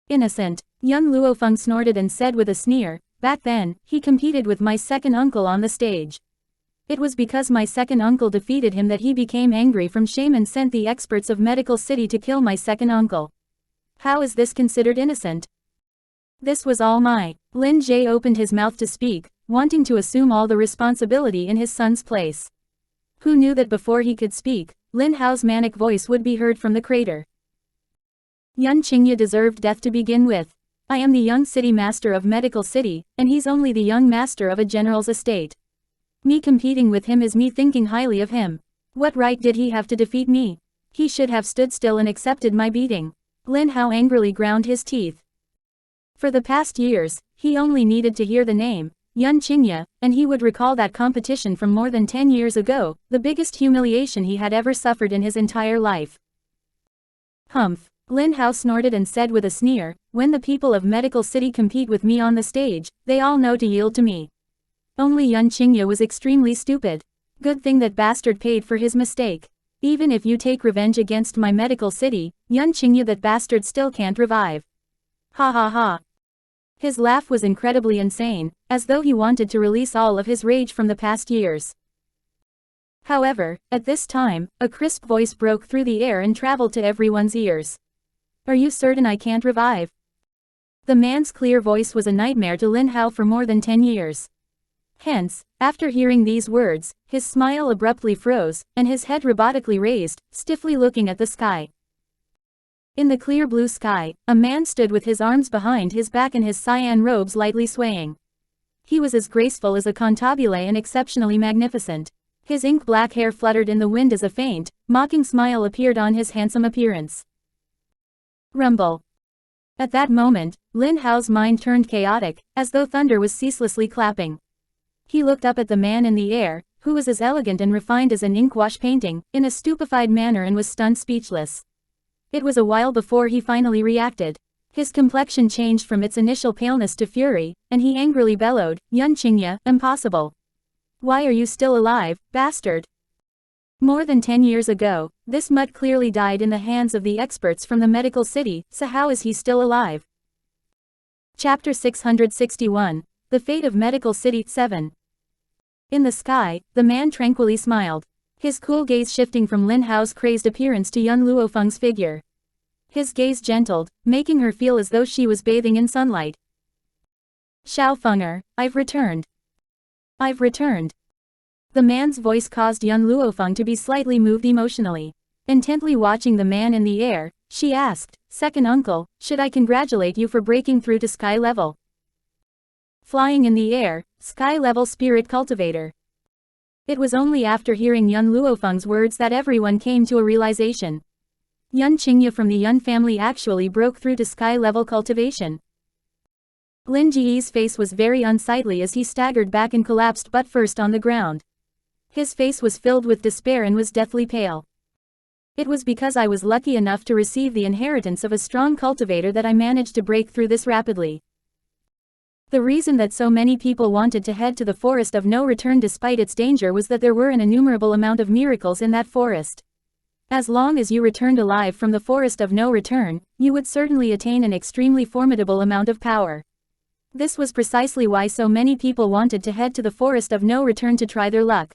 Innocent. Young Luo Feng snorted and said with a sneer, back then, he competed with my second uncle on the stage. It was because my second uncle defeated him that he became angry from shame and sent the experts of Medical City to kill my second uncle. How is this considered innocent? This was all my. Lin Jie opened his mouth to speak, wanting to assume all the responsibility in his son's place. Who knew that before he could speak, Lin Hao's manic voice would be heard from the crater. Yun Qingye deserved death to begin with. I am the young city master of Medical City, and he's only the young master of a general's estate. Me competing with him is me thinking highly of him. What right did he have to defeat me? He should have stood still and accepted my beating. Lin Hao angrily ground his teeth. For the past years, he only needed to hear the name, Yun Qingye, and he would recall that competition from more than 10 years ago, the biggest humiliation he had ever suffered in his entire life. Humph. Lin Hao snorted and said with a sneer, when the people of Medical City compete with me on the stage, they all know to yield to me. Only Yun Qingye was extremely stupid. Good thing that bastard paid for his mistake. Even if you take revenge against my Medical City, Yun Qingye, that bastard still can't revive. Ha ha ha. His laugh was incredibly insane, as though he wanted to release all of his rage from the past years. However, at this time, a crisp voice broke through the air and traveled to everyone's ears. Are you certain I can't revive? The man's clear voice was a nightmare to Lin Hao for more than 10 years. Hence, after hearing these words, his smile abruptly froze, and his head robotically raised, stiffly looking at the sky. In the clear blue sky, a man stood with his arms behind his back and his cyan robes lightly swaying. He was as graceful as a cantabile and exceptionally magnificent. His ink-black hair fluttered in the wind as a faint, mocking smile appeared on his handsome appearance. Rumble. At that moment, Lin Hao's mind turned chaotic, as though thunder was ceaselessly clapping. He looked up at the man in the air, who was as elegant and refined as an inkwash painting, in a stupefied manner, and was stunned speechless. It was a while before he finally reacted. His complexion changed from its initial paleness to fury, and he angrily bellowed, Yun Qingye, impossible. Why are you still alive, bastard? More than 10 years ago, this mutt clearly died in the hands of the experts from the Medical City, so how is he still alive? Chapter 661. The Fate of Medical City 7. In the sky, the man tranquilly smiled. His cool gaze shifting from Lin Hao's crazed appearance to young Luo Feng's figure. His gaze gentled, making her feel as though she was bathing in sunlight. Xiao Fenger, I've returned. I've returned. The man's voice caused young Luo Feng to be slightly moved emotionally. Intently watching the man in the air, she asked, Second uncle, should I congratulate you for breaking through to sky level? Flying in the air, sky level spirit cultivator. It was only after hearing Yun Luofeng's words that everyone came to a realization. Yun Qingye from the Yun family actually broke through to sky level cultivation. Lin Ji's face was very unsightly as he staggered back and collapsed butt first on the ground. His face was filled with despair and was deathly pale. It was because I was lucky enough to receive the inheritance of a strong cultivator that I managed to break through this rapidly. The reason that so many people wanted to head to the forest of no return despite its danger was that there were an innumerable amount of miracles in that forest. As long as you returned alive from the forest of no return, you would certainly attain an extremely formidable amount of power. This was precisely why so many people wanted to head to the forest of no return to try their luck.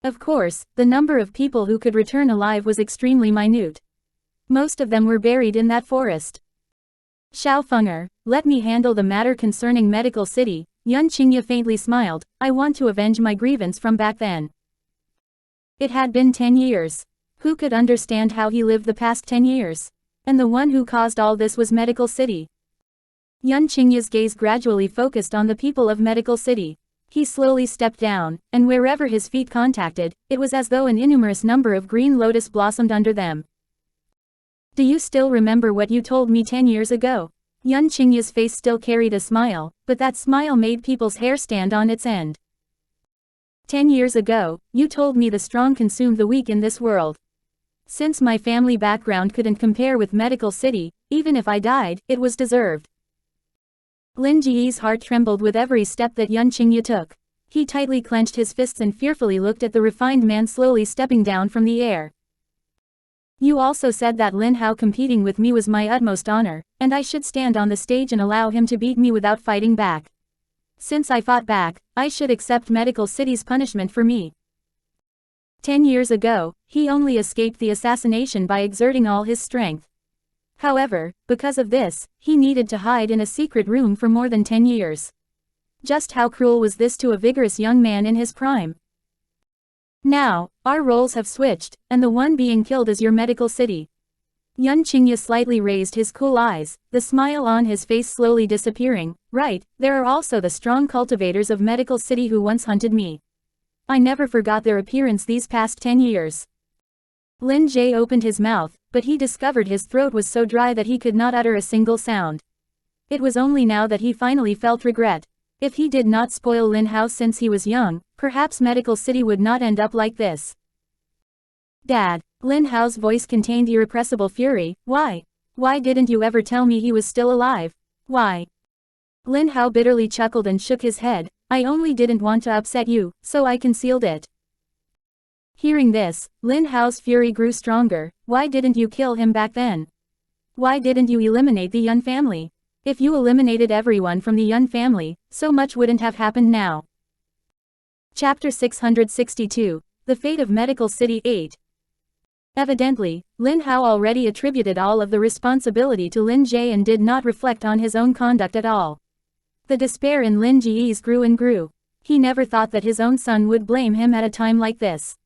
Of course, the number of people who could return alive was extremely minute. Most of them were buried in that forest. Xiao Fenger, let me handle the matter concerning Medical City, Yun Qingye faintly smiled, I want to avenge my grievance from back then. It had been 10 years. Who could understand how he lived the past 10 years? And the one who caused all this was Medical City. Yun Qingye's gaze gradually focused on the people of Medical City. He slowly stepped down, and wherever his feet contacted, it was as though an innumerous number of green lotus blossomed under them. Do you still remember what you told me 10 years ago? Yun Qingye's face still carried a smile, but that smile made people's hair stand on its end. 10 years ago, you told me the strong consume the weak in this world. Since my family background couldn't compare with Medical City, even if I died, it was deserved. Lin Ji's heart trembled with every step that Yun Qingye took. He tightly clenched his fists and fearfully looked at the refined man slowly stepping down from the air. You also said that Lin Hao competing with me was my utmost honor, and I should stand on the stage and allow him to beat me without fighting back. Since I fought back, I should accept Medical City's punishment for me. 10 years ago, he only escaped the assassination by exerting all his strength. However, because of this, he needed to hide in a secret room for more than 10 years. Just how cruel was this to a vigorous young man in his prime? Now, our roles have switched, and the one being killed is your Medical City. Yun Qingye slightly raised his cool eyes, the smile on his face slowly disappearing. Right, there are also the strong cultivators of Medical City who once hunted me. I never forgot their appearance these past 10 years. Lin Jie opened his mouth, but he discovered his throat was so dry that he could not utter a single sound. It was only now that he finally felt regret. If he did not spoil Lin Hao since he was young, perhaps Medical City would not end up like this. Dad. Lin Hao's voice contained irrepressible fury. Why? Why didn't you ever tell me he was still alive? Why? Lin Hao bitterly chuckled and shook his head. I only didn't want to upset you, so I concealed it. Hearing this, Lin Hao's fury grew stronger. Why didn't you kill him back then? Why didn't you eliminate the Yun family? If you eliminated everyone from the Yun family, so much wouldn't have happened now. Chapter 662, The Fate of Medical City 8. Evidently, Lin Hao already attributed all of the responsibility to Lin Jie and did not reflect on his own conduct at all. The despair in Lin Jie's grew and grew. He never thought that his own son would blame him at a time like this.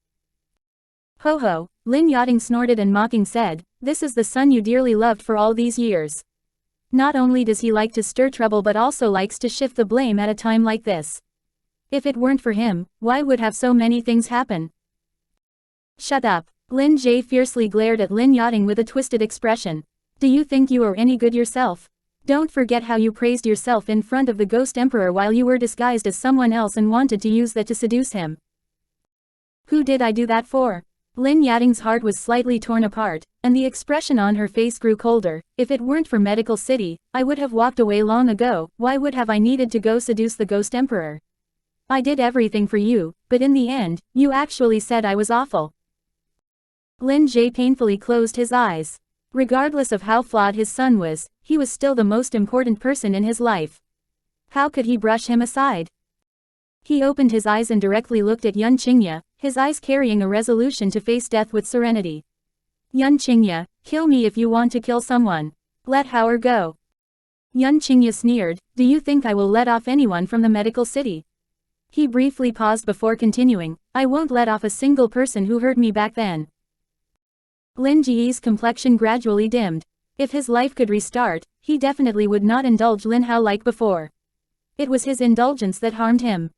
Ho ho, Lin Yachting snorted and mocking said, this is the son you dearly loved for all these years. Not only does he like to stir trouble but also likes to shift the blame at a time like this. If it weren't for him, why would have so many things happen? Shut up. Lin Jie fiercely glared at Lin Yachting with a twisted expression. Do you think you are any good yourself? Don't forget how you praised yourself in front of the Ghost Emperor while you were disguised as someone else and wanted to use that to seduce him. Who did I do that for? Lin Yachting's heart was slightly torn apart, and the expression on her face grew colder. If it weren't for Medical City, I would have walked away long ago. Why would have I needed to go seduce the Ghost Emperor? I did everything for you, but in the end, you actually said I was awful. Lin Jie painfully closed his eyes. Regardless of how flawed his son was, he was still the most important person in his life. How could he brush him aside? He opened his eyes and directly looked at Yun Qingye, his eyes carrying a resolution to face death with serenity. Yun Qingye, kill me if you want to kill someone. Let Howard go. Yun Qingye sneered, do you think I will let off anyone from the Medical City? He briefly paused before continuing, I won't let off a single person who hurt me back then. Lin Jie's complexion gradually dimmed. If his life could restart, he definitely would not indulge Lin Hao like before. It was his indulgence that harmed him.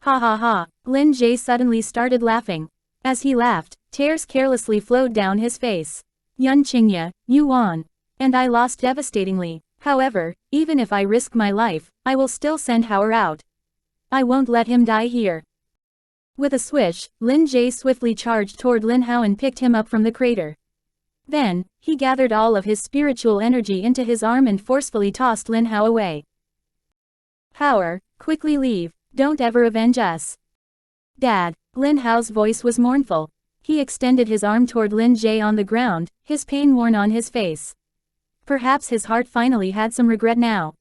Ha ha ha, Lin Jie suddenly started laughing. As he laughed, tears carelessly flowed down his face. Yun Qingye, you won. And I lost devastatingly. However, even if I risk my life, I will still send Howard out. I won't let him die here. With a swish, Lin Jie swiftly charged toward Lin Hao and picked him up from the crater. Then, he gathered all of his spiritual energy into his arm and forcefully tossed Lin Hao away. Howard, quickly leave, don't ever avenge us. Dad, Lin Hao's voice was mournful. He extended his arm toward Lin Jie on the ground, his pain worn on his face. Perhaps his heart finally had some regret now.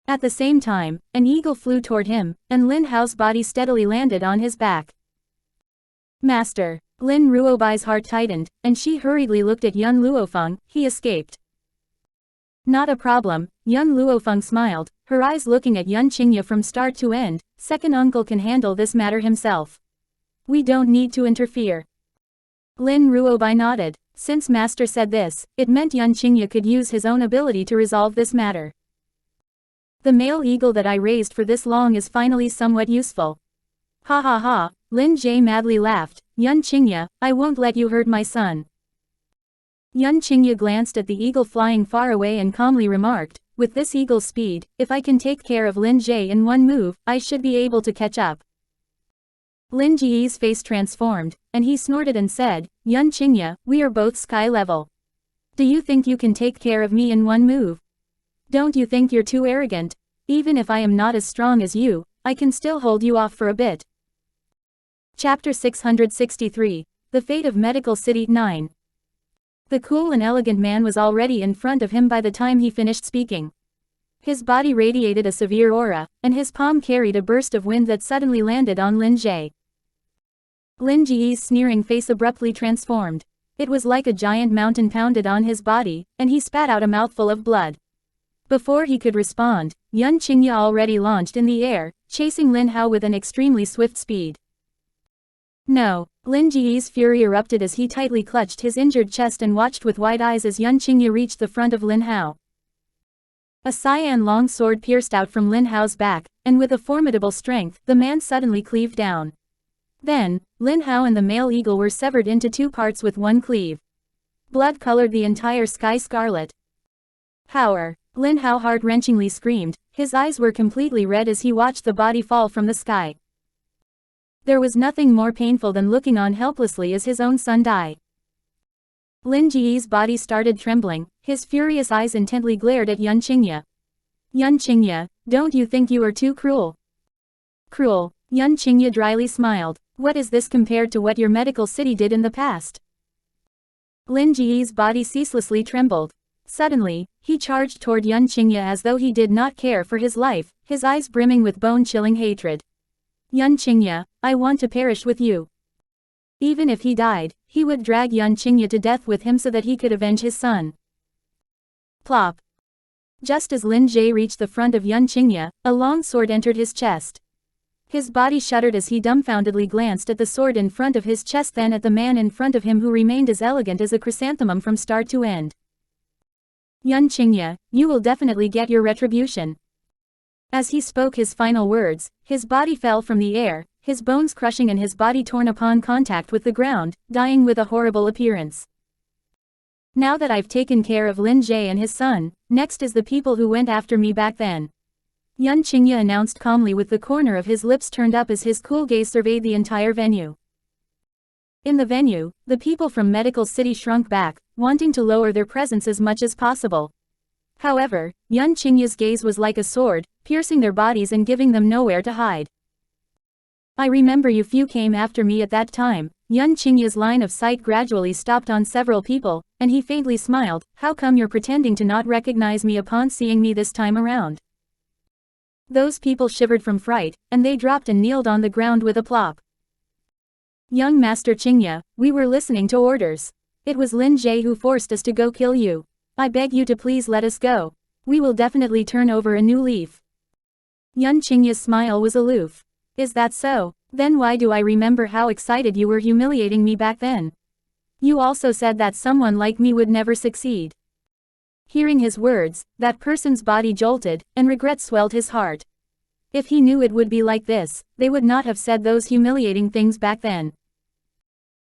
At the same time, an eagle flew toward him, and Lin Hao's body steadily landed on his back. Master, Lin Ruobai's heart tightened, and she hurriedly looked at young Luo Feng. He escaped. Not a problem, young Luo Feng smiled, her eyes looking at Yun Qingye from start to end. Second uncle can handle this matter himself. We don't need to interfere. Lin Ruobai nodded. Since Master said this, it meant Yun Qingye could use his own ability to resolve this matter. The male eagle that I raised for this long is finally somewhat useful. Ha ha ha, Lin Jie madly laughed. Yun Qingye, I won't let you hurt my son. Yun Qingye glanced at the eagle flying far away and calmly remarked, with this eagle's speed, if I can take care of Lin Jie in one move, I should be able to catch up. Lin Jie's face transformed, and he snorted and said, Yun Qingye, we are both sky level. Do you think you can take care of me in one move? Don't you think you're too arrogant? Even if I am not as strong as you, I can still hold you off for a bit. Chapter 663, The Fate of Medical City 9. The cool and elegant man was already in front of him by the time he finished speaking. His body radiated a severe aura, and his palm carried a burst of wind that suddenly landed on Lin Jie. Lin Jie's sneering face abruptly transformed. It was like a giant mountain pounded on his body, and he spat out a mouthful of blood. Before he could respond, Yun Qingye already launched in the air, chasing Lin Hao with an extremely swift speed. No, Lin Jie's fury erupted as he tightly clutched his injured chest and watched with wide eyes as Yun Qingye reached the front of Lin Hao. A cyan long sword pierced out from Lin Hao's back, and with a formidable strength, the man suddenly cleaved down. Then, Lin Hao and the male eagle were severed into two parts with one cleave. Blood colored the entire sky scarlet. Power! Lin Hao heart-wrenchingly screamed, his eyes were completely red as he watched the body fall from the sky. There was nothing more painful than looking on helplessly as his own son die. Lin Ji's body started trembling, his furious eyes intently glared at Yun Qingye. Yun Qingye, don't you think you are too cruel? Cruel? Yun Qingye dryly smiled. What is this compared to what your medical city did in the past? Lin Ji's body ceaselessly trembled. Suddenly, he charged toward Yun Qingye as though he did not care for his life, his eyes brimming with bone-chilling hatred. Yun Qingye, I want to perish with you. Even if he died, he would drag Yun Qingye to death with him so that he could avenge his son. Plop. Just as Lin Jie reached the front of Yun Qingye, a long sword entered his chest. His body shuddered as he dumbfoundedly glanced at the sword in front of his chest, then at the man in front of him who remained as elegant as a chrysanthemum from start to end. Yun Qingye, you will definitely get your retribution. As he spoke his final words, his body fell from the air, his bones crushing and his body torn upon contact with the ground, dying with a horrible appearance. Now that I've taken care of Lin Jie and his son, next is the people who went after me back then. Yun Qingye announced calmly with the corner of his lips turned up as his cool gaze surveyed the entire venue. In the venue, the people from Medical City shrunk back, wanting to lower their presence as much as possible. However, Yun Qingye's gaze was like a sword, piercing their bodies and giving them nowhere to hide. I remember you few came after me at that time. Yun Qingye's line of sight gradually stopped on several people, and he faintly smiled. How come you're pretending to not recognize me upon seeing me this time around? Those people shivered from fright, and they dropped and kneeled on the ground with a plop. Young Master Qingye, we were listening to orders. It was Lin Jie who forced us to go kill you. I beg you to please let us go. We will definitely turn over a new leaf. Yun Qingye's smile was aloof. Is that so? Then why do I remember how excited you were humiliating me back then? You also said that someone like me would never succeed. Hearing his words, that person's body jolted, and regret swelled his heart. If he knew it would be like this, they would not have said those humiliating things back then.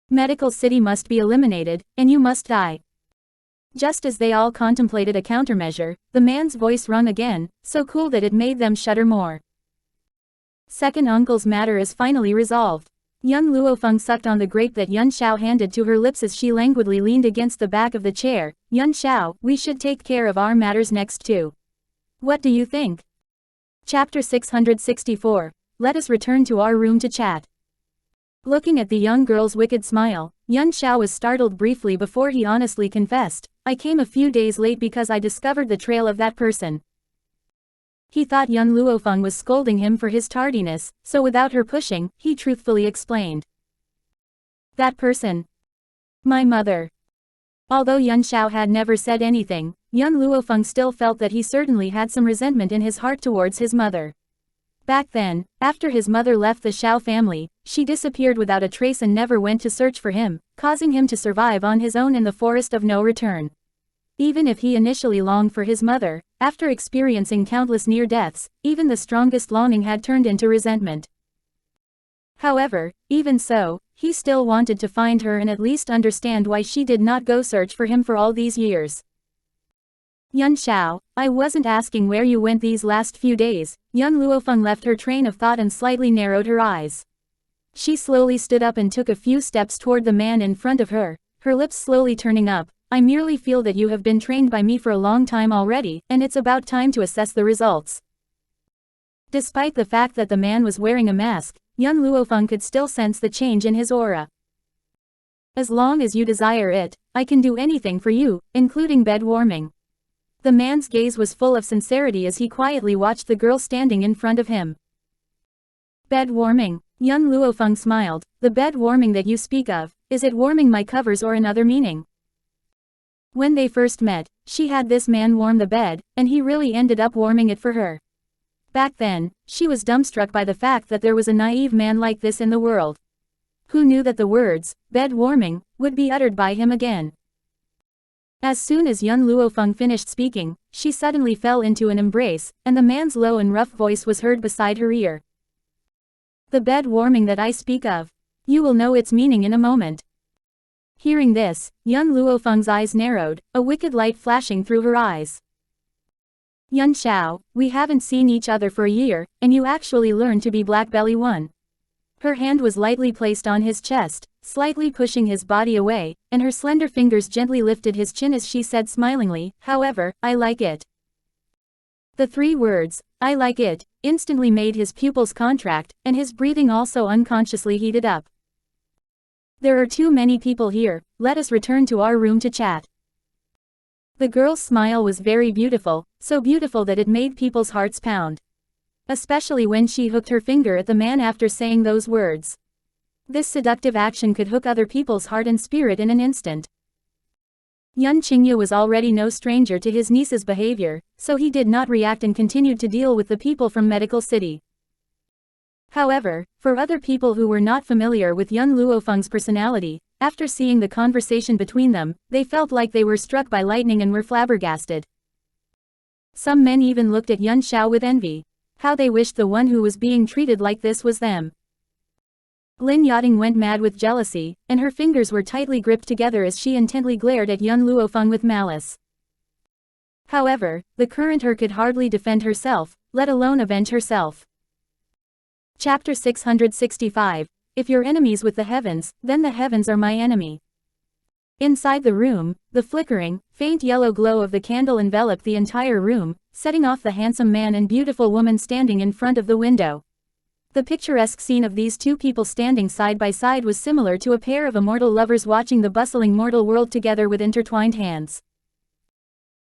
Medical City must be eliminated, and you must die. Just as they all contemplated a countermeasure, the man's voice rung again, so cool that it made them shudder more. Second uncle's matter is finally resolved. Young Luo Feng sucked on the grape that Yun Xiao handed to her lips as she languidly leaned against the back of the chair. Yun Xiao, we should take care of our matters next too. What do you think? Chapter 664. Let us return to our room to chat. Looking at the young girl's wicked smile, Yun Xiao was startled briefly before he honestly confessed, I came a few days late because I discovered the trail of that person. He thought young Luo Feng was scolding him for his tardiness, so without her pushing, he truthfully explained. That person? My mother. Although Yun Xiao had never said anything, young Luo Feng still felt that he certainly had some resentment in his heart towards his mother. Back then, after his mother left the Xiao family, she disappeared without a trace and never went to search for him, causing him to survive on his own in the forest of no return. Even if he initially longed for his mother, after experiencing countless near deaths, even the strongest longing had turned into resentment. However, even so, he still wanted to find her and at least understand why she did not go search for him for all these years. Yun Xiao, I wasn't asking where you went these last few days. Young Luo Feng left her train of thought and slightly narrowed her eyes. She slowly stood up and took a few steps toward the man in front of her, her lips slowly turning up. I merely feel that you have been trained by me for a long time already, and it's about time to assess the results. Despite the fact that the man was wearing a mask, young Luo Feng could still sense the change in his aura. As long as you desire it, I can do anything for you, including bed warming. The man's gaze was full of sincerity as he quietly watched the girl standing in front of him. Bed warming? Young Luo Feng smiled. The bed warming that you speak of, is it warming my covers or another meaning? When they first met, she had this man warm the bed, and he really ended up warming it for her. Back then, she was dumbstruck by the fact that there was a naive man like this in the world. Who knew that the words, bed warming, would be uttered by him again? As soon as young Luo Feng finished speaking, she suddenly fell into an embrace, and the man's low and rough voice was heard beside her ear. The bed warming that I speak of, You will know its meaning in a moment. Hearing this, young Luo Feng's eyes narrowed, a wicked light flashing through her eyes. Yun Xiao, we haven't seen each other for a year, and you actually learned to be Black Belly 1. Her hand was lightly placed on his chest, slightly pushing his body away, and her slender fingers gently lifted his chin as she said smilingly, however, I like it. The 3 words, I like it, instantly made his pupils contract, and his breathing also unconsciously heated up. There are too many people here, let us return to our room to chat. The girl's smile was very beautiful, so beautiful that it made people's hearts pound. Especially when she hooked her finger at the man after saying those words. This seductive action could hook other people's heart and spirit in an instant. Yun Qingye was already no stranger to his niece's behavior, so he did not react and continued to deal with the people from Medical City. However, for other people who were not familiar with Yun Luo Feng's personality, after seeing the conversation between them, they felt like they were struck by lightning and were flabbergasted. Some men even looked at Yun Xiao with envy. How they wished the one who was being treated like this was them. Lin Yachting went mad with jealousy, and her fingers were tightly gripped together as she intently glared at Yun Luo Feng with malice. However, the current her could hardly defend herself, let alone avenge herself. Chapter 665. If you're enemies with the heavens, then the heavens are my enemy. Inside the room, the flickering, faint yellow glow of the candle enveloped the entire room, setting off the handsome man and beautiful woman standing in front of the window. The picturesque scene of these 2 people standing side by side was similar to a pair of immortal lovers watching the bustling mortal world together with intertwined hands.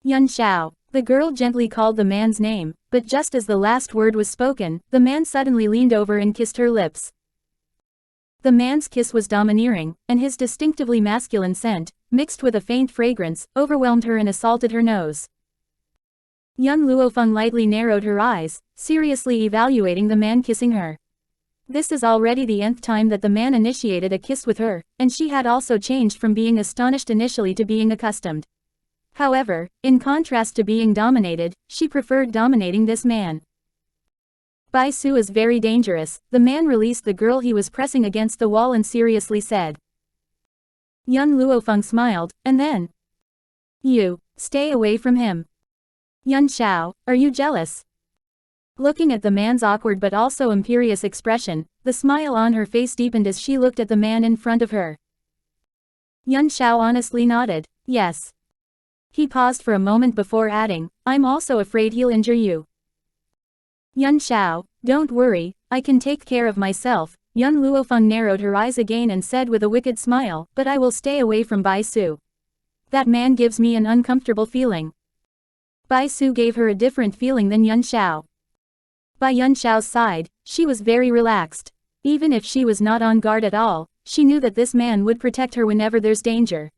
Yun Xiao. The girl gently called the man's name, but just as the last word was spoken, the man suddenly leaned over and kissed her lips. The man's kiss was domineering, and his distinctively masculine scent, mixed with a faint fragrance, overwhelmed her and assaulted her nose. Yun Luo Feng lightly narrowed her eyes, seriously evaluating the man kissing her. This is already the nth time that the man initiated a kiss with her, and she had also changed from being astonished initially to being accustomed. However, in contrast to being dominated, she preferred dominating this man. Bai Su is very dangerous, the man released the girl he was pressing against the wall and seriously said. Yun Luo Feng smiled, and then. You, stay away from him. Yun Xiao, are you jealous? Looking at the man's awkward but also imperious expression, the smile on her face deepened as she looked at the man in front of her. Yun Xiao honestly nodded, yes. He paused for a moment before adding, I'm also afraid he'll injure you. Yun Xiao, don't worry, I can take care of myself. Yun Luo Feng narrowed her eyes again and said with a wicked smile, but I will stay away from Bai Su. That man gives me an uncomfortable feeling. Bai Su gave her a different feeling than Yun Xiao. By Yun Xiao's side, she was very relaxed. Even if she was not on guard at all, she knew that this man would protect her whenever there's danger.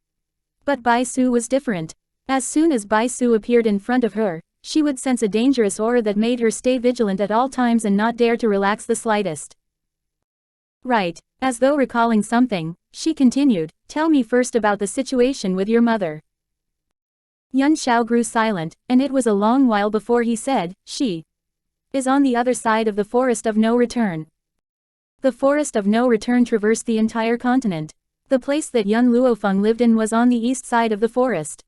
But Bai Su was different. As soon as Bai Su appeared in front of her, she would sense a dangerous aura that made her stay vigilant at all times and not dare to relax the slightest. Right, as though recalling something, she continued, tell me first about the situation with your mother. Yun Xiao grew silent, and it was a long while before he said, she is on the other side of the forest of no return. The forest of no return traversed the entire continent. The place that Yun Luo Feng lived in was on the east side of the forest.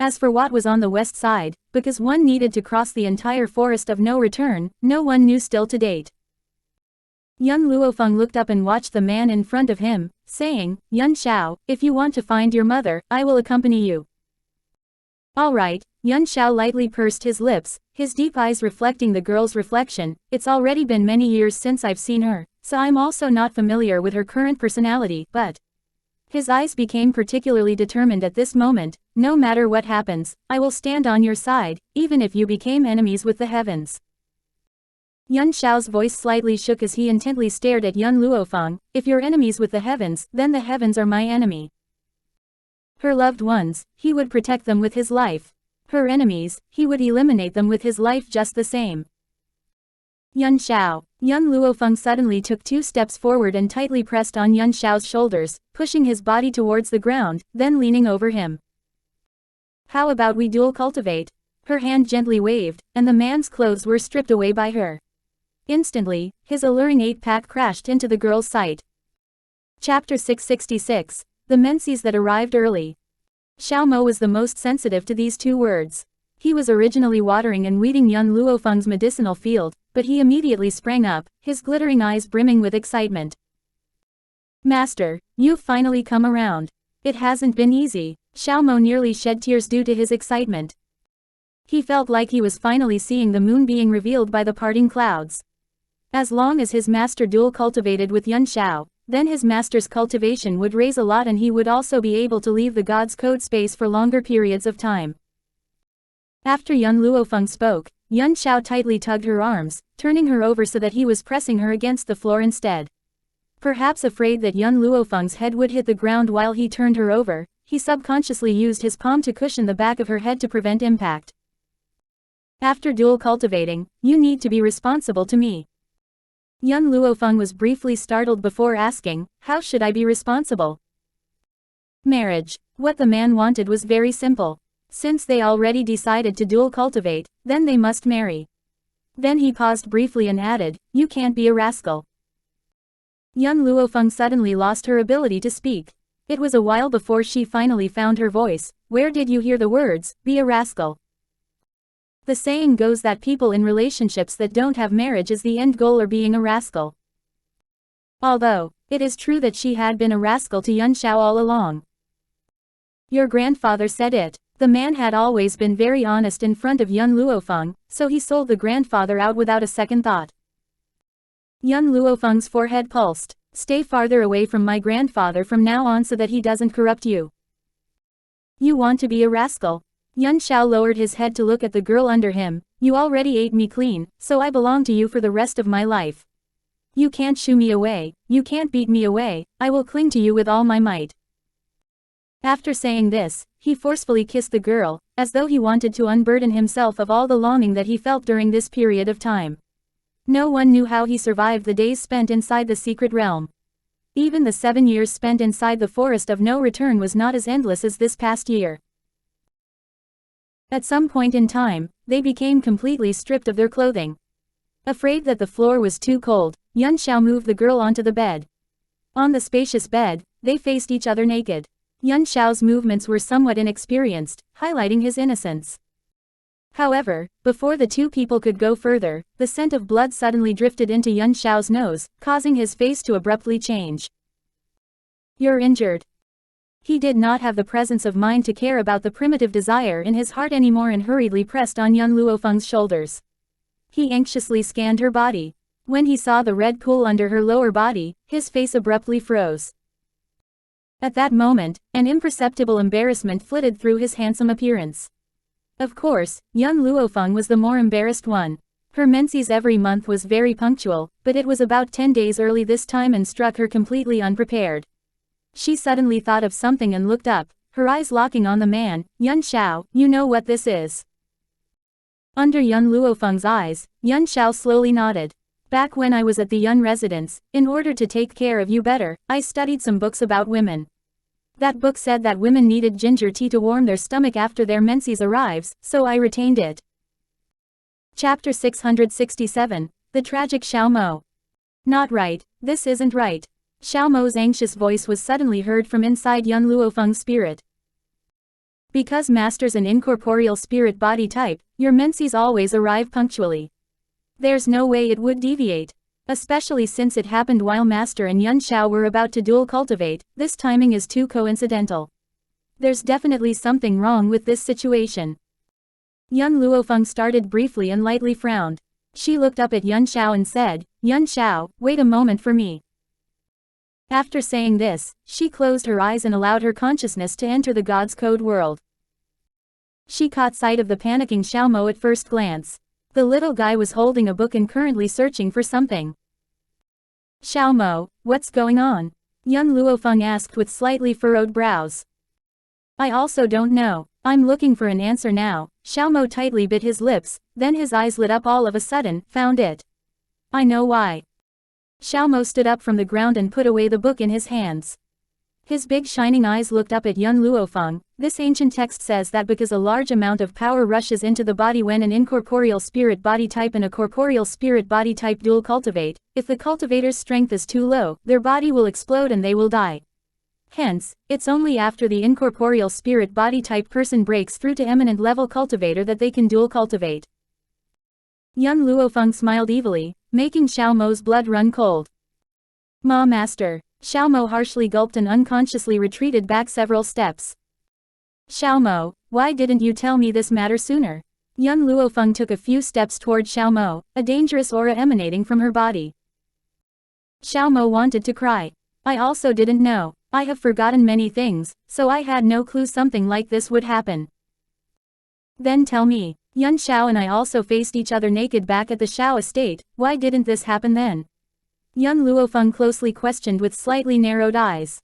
As for what was on the west side, because one needed to cross the entire forest of no return, no one knew still to date. Yun Luo Feng looked up and watched the man in front of him, saying, Yun Xiao, if you want to find your mother, I will accompany you. Alright, Yun Xiao lightly pursed his lips, his deep eyes reflecting the girl's reflection, it's already been many years since I've seen her, so I'm also not familiar with her current personality, but. His eyes became particularly determined at this moment, no matter what happens, I will stand on your side, even if you became enemies with the heavens. Yun Xiao's voice slightly shook as he intently stared at Yun Luo Feng, if you're enemies with the heavens, then the heavens are my enemy. Her loved ones, he would protect them with his life. Her enemies, he would eliminate them with his life just the same. Yun Xiao. Yun Luo Feng suddenly took 2 steps forward and tightly pressed on Yun Xiao's shoulders, pushing his body towards the ground, then leaning over him. How about we dual cultivate? Her hand gently waved, and the man's clothes were stripped away by her. Instantly, his alluring 8-pack crashed into the girl's sight. Chapter 666. The menses that arrived early. Xiao Mo was the most sensitive to these two words. He was originally watering and weeding young Luo Feng's medicinal field, but he immediately sprang up, his glittering eyes brimming with excitement. Master, you've finally come around. It hasn't been easy. Xiao Mo nearly shed tears due to his excitement. He felt like he was finally seeing the moon being revealed by the parting clouds. As long as his master dual cultivated with Yuan Shao, then his master's cultivation would raise a lot and he would also be able to leave the god's code space for longer periods of time. After Yun Luo Feng spoke, Yuan Shao tightly tugged her arms, turning her over so that he was pressing her against the floor instead. Perhaps afraid that Yun Luo Feng's head would hit the ground while he turned her over, he subconsciously used his palm to cushion the back of her head to prevent impact. After dual cultivating, you need to be responsible to me. Yun Luo Feng was briefly startled before asking, how should I be responsible? Marriage. What the man wanted was very simple. Since they already decided to dual cultivate, then they must marry. Then he paused briefly and added, you can't be a rascal. Yun Luo Feng suddenly lost her ability to speak. It was a while before she finally found her voice. Where did you hear the words, be a rascal? The saying goes that people in relationships that don't have marriage is the end goal or being a rascal. Although, it is true that she had been a rascal to Yuan Shao all along. Your grandfather said it. The man had always been very honest in front of Yun Luo Feng, so he sold the grandfather out without a second thought. Yun Luo Feng's forehead pulsed. Stay farther away from my grandfather from now on so that he doesn't corrupt you. You want to be a rascal? Yuan Shao lowered his head to look at the girl under him. You already ate me clean, so I belong to you for the rest of my life. You can't shoo me away, you can't beat me away, I will cling to you with all my might. After saying this, he forcefully kissed the girl, as though he wanted to unburden himself of all the longing that he felt during this period of time. No one knew how he survived the days spent inside the secret realm. Even the 7 years spent inside the forest of no return was not as endless as this past year. At some point in time, they became completely stripped of their clothing. Afraid that the floor was too cold, Yuan Shao moved the girl onto the bed. On the spacious bed, they faced each other naked. Yuan Shao's movements were somewhat inexperienced, highlighting his innocence. However, before the two people could go further, the scent of blood suddenly drifted into Yuan Shao's nose, causing his face to abruptly change. You're injured. He did not have the presence of mind to care about the primitive desire in his heart anymore and hurriedly pressed on Yun Luo Feng's shoulders. He anxiously scanned her body. When he saw the red pool under her lower body, his face abruptly froze. At that moment, an imperceptible embarrassment flitted through his handsome appearance. Of course, Yun Luo Feng was the more embarrassed one. Her menses every month was very punctual, but it was about 10 days early this time and struck her completely unprepared. She suddenly thought of something and looked up, her eyes locking on the man. Yuan Shao, you know what this is. Under Yun Luo Feng's eyes, Yuan Shao slowly nodded. Back when I was at the Yun residence, in order to take care of you better, I studied some books about women. That book said that women needed ginger tea to warm their stomach after their menses arrives, so I retained it. Chapter 667. The Tragic Xiao Mo. Not right, this isn't right. Xiao Mo's anxious voice was suddenly heard from inside Yun Luo Feng's spirit. Because Master's an incorporeal spirit body type, your menses always arrive punctually. There's no way it would deviate. Especially since it happened while Master and Yuan Shao were about to dual cultivate, this timing is too coincidental. There's definitely something wrong with this situation. Yun Luo Feng started briefly and lightly frowned. She looked up at Yuan Shao and said, Yuan Shao, wait a moment for me. After saying this, she closed her eyes and allowed her consciousness to enter the God's Code world. She caught sight of the panicking Xiao Mo at first glance. The little guy was holding a book and currently searching for something. Xiao Mo, what's going on? Yun Luo Feng asked with slightly furrowed brows. I also don't know. I'm looking for an answer now. Xiao Mo tightly bit his lips, then his eyes lit up all of a sudden. Found it. I know why. Xiao Mo stood up from the ground and put away the book in his hands. His big shining eyes looked up at young Luo Feng. This ancient text says that because a large amount of power rushes into the body when an incorporeal spirit body type and a corporeal spirit body type dual cultivate, if the cultivator's strength is too low, their body will explode and they will die. Hence, it's only after the incorporeal spirit body type person breaks through to eminent level cultivator that they can dual cultivate. Young Luo Feng smiled evilly, making Xiao Mo's blood run cold. Ma master. Xiao Mo harshly gulped and unconsciously retreated back several steps. Xiao Mo, why didn't you tell me this matter sooner? Young Luo Feng took a few steps toward Xiao Mo, a dangerous aura emanating from her body. Xiao Mo wanted to cry. I also didn't know. I have forgotten many things, so I had no clue something like this would happen. Then tell me, Yun Xiao and I also faced each other naked back at the Xiao estate, why didn't this happen then? Young Luo Feng closely questioned with slightly narrowed eyes.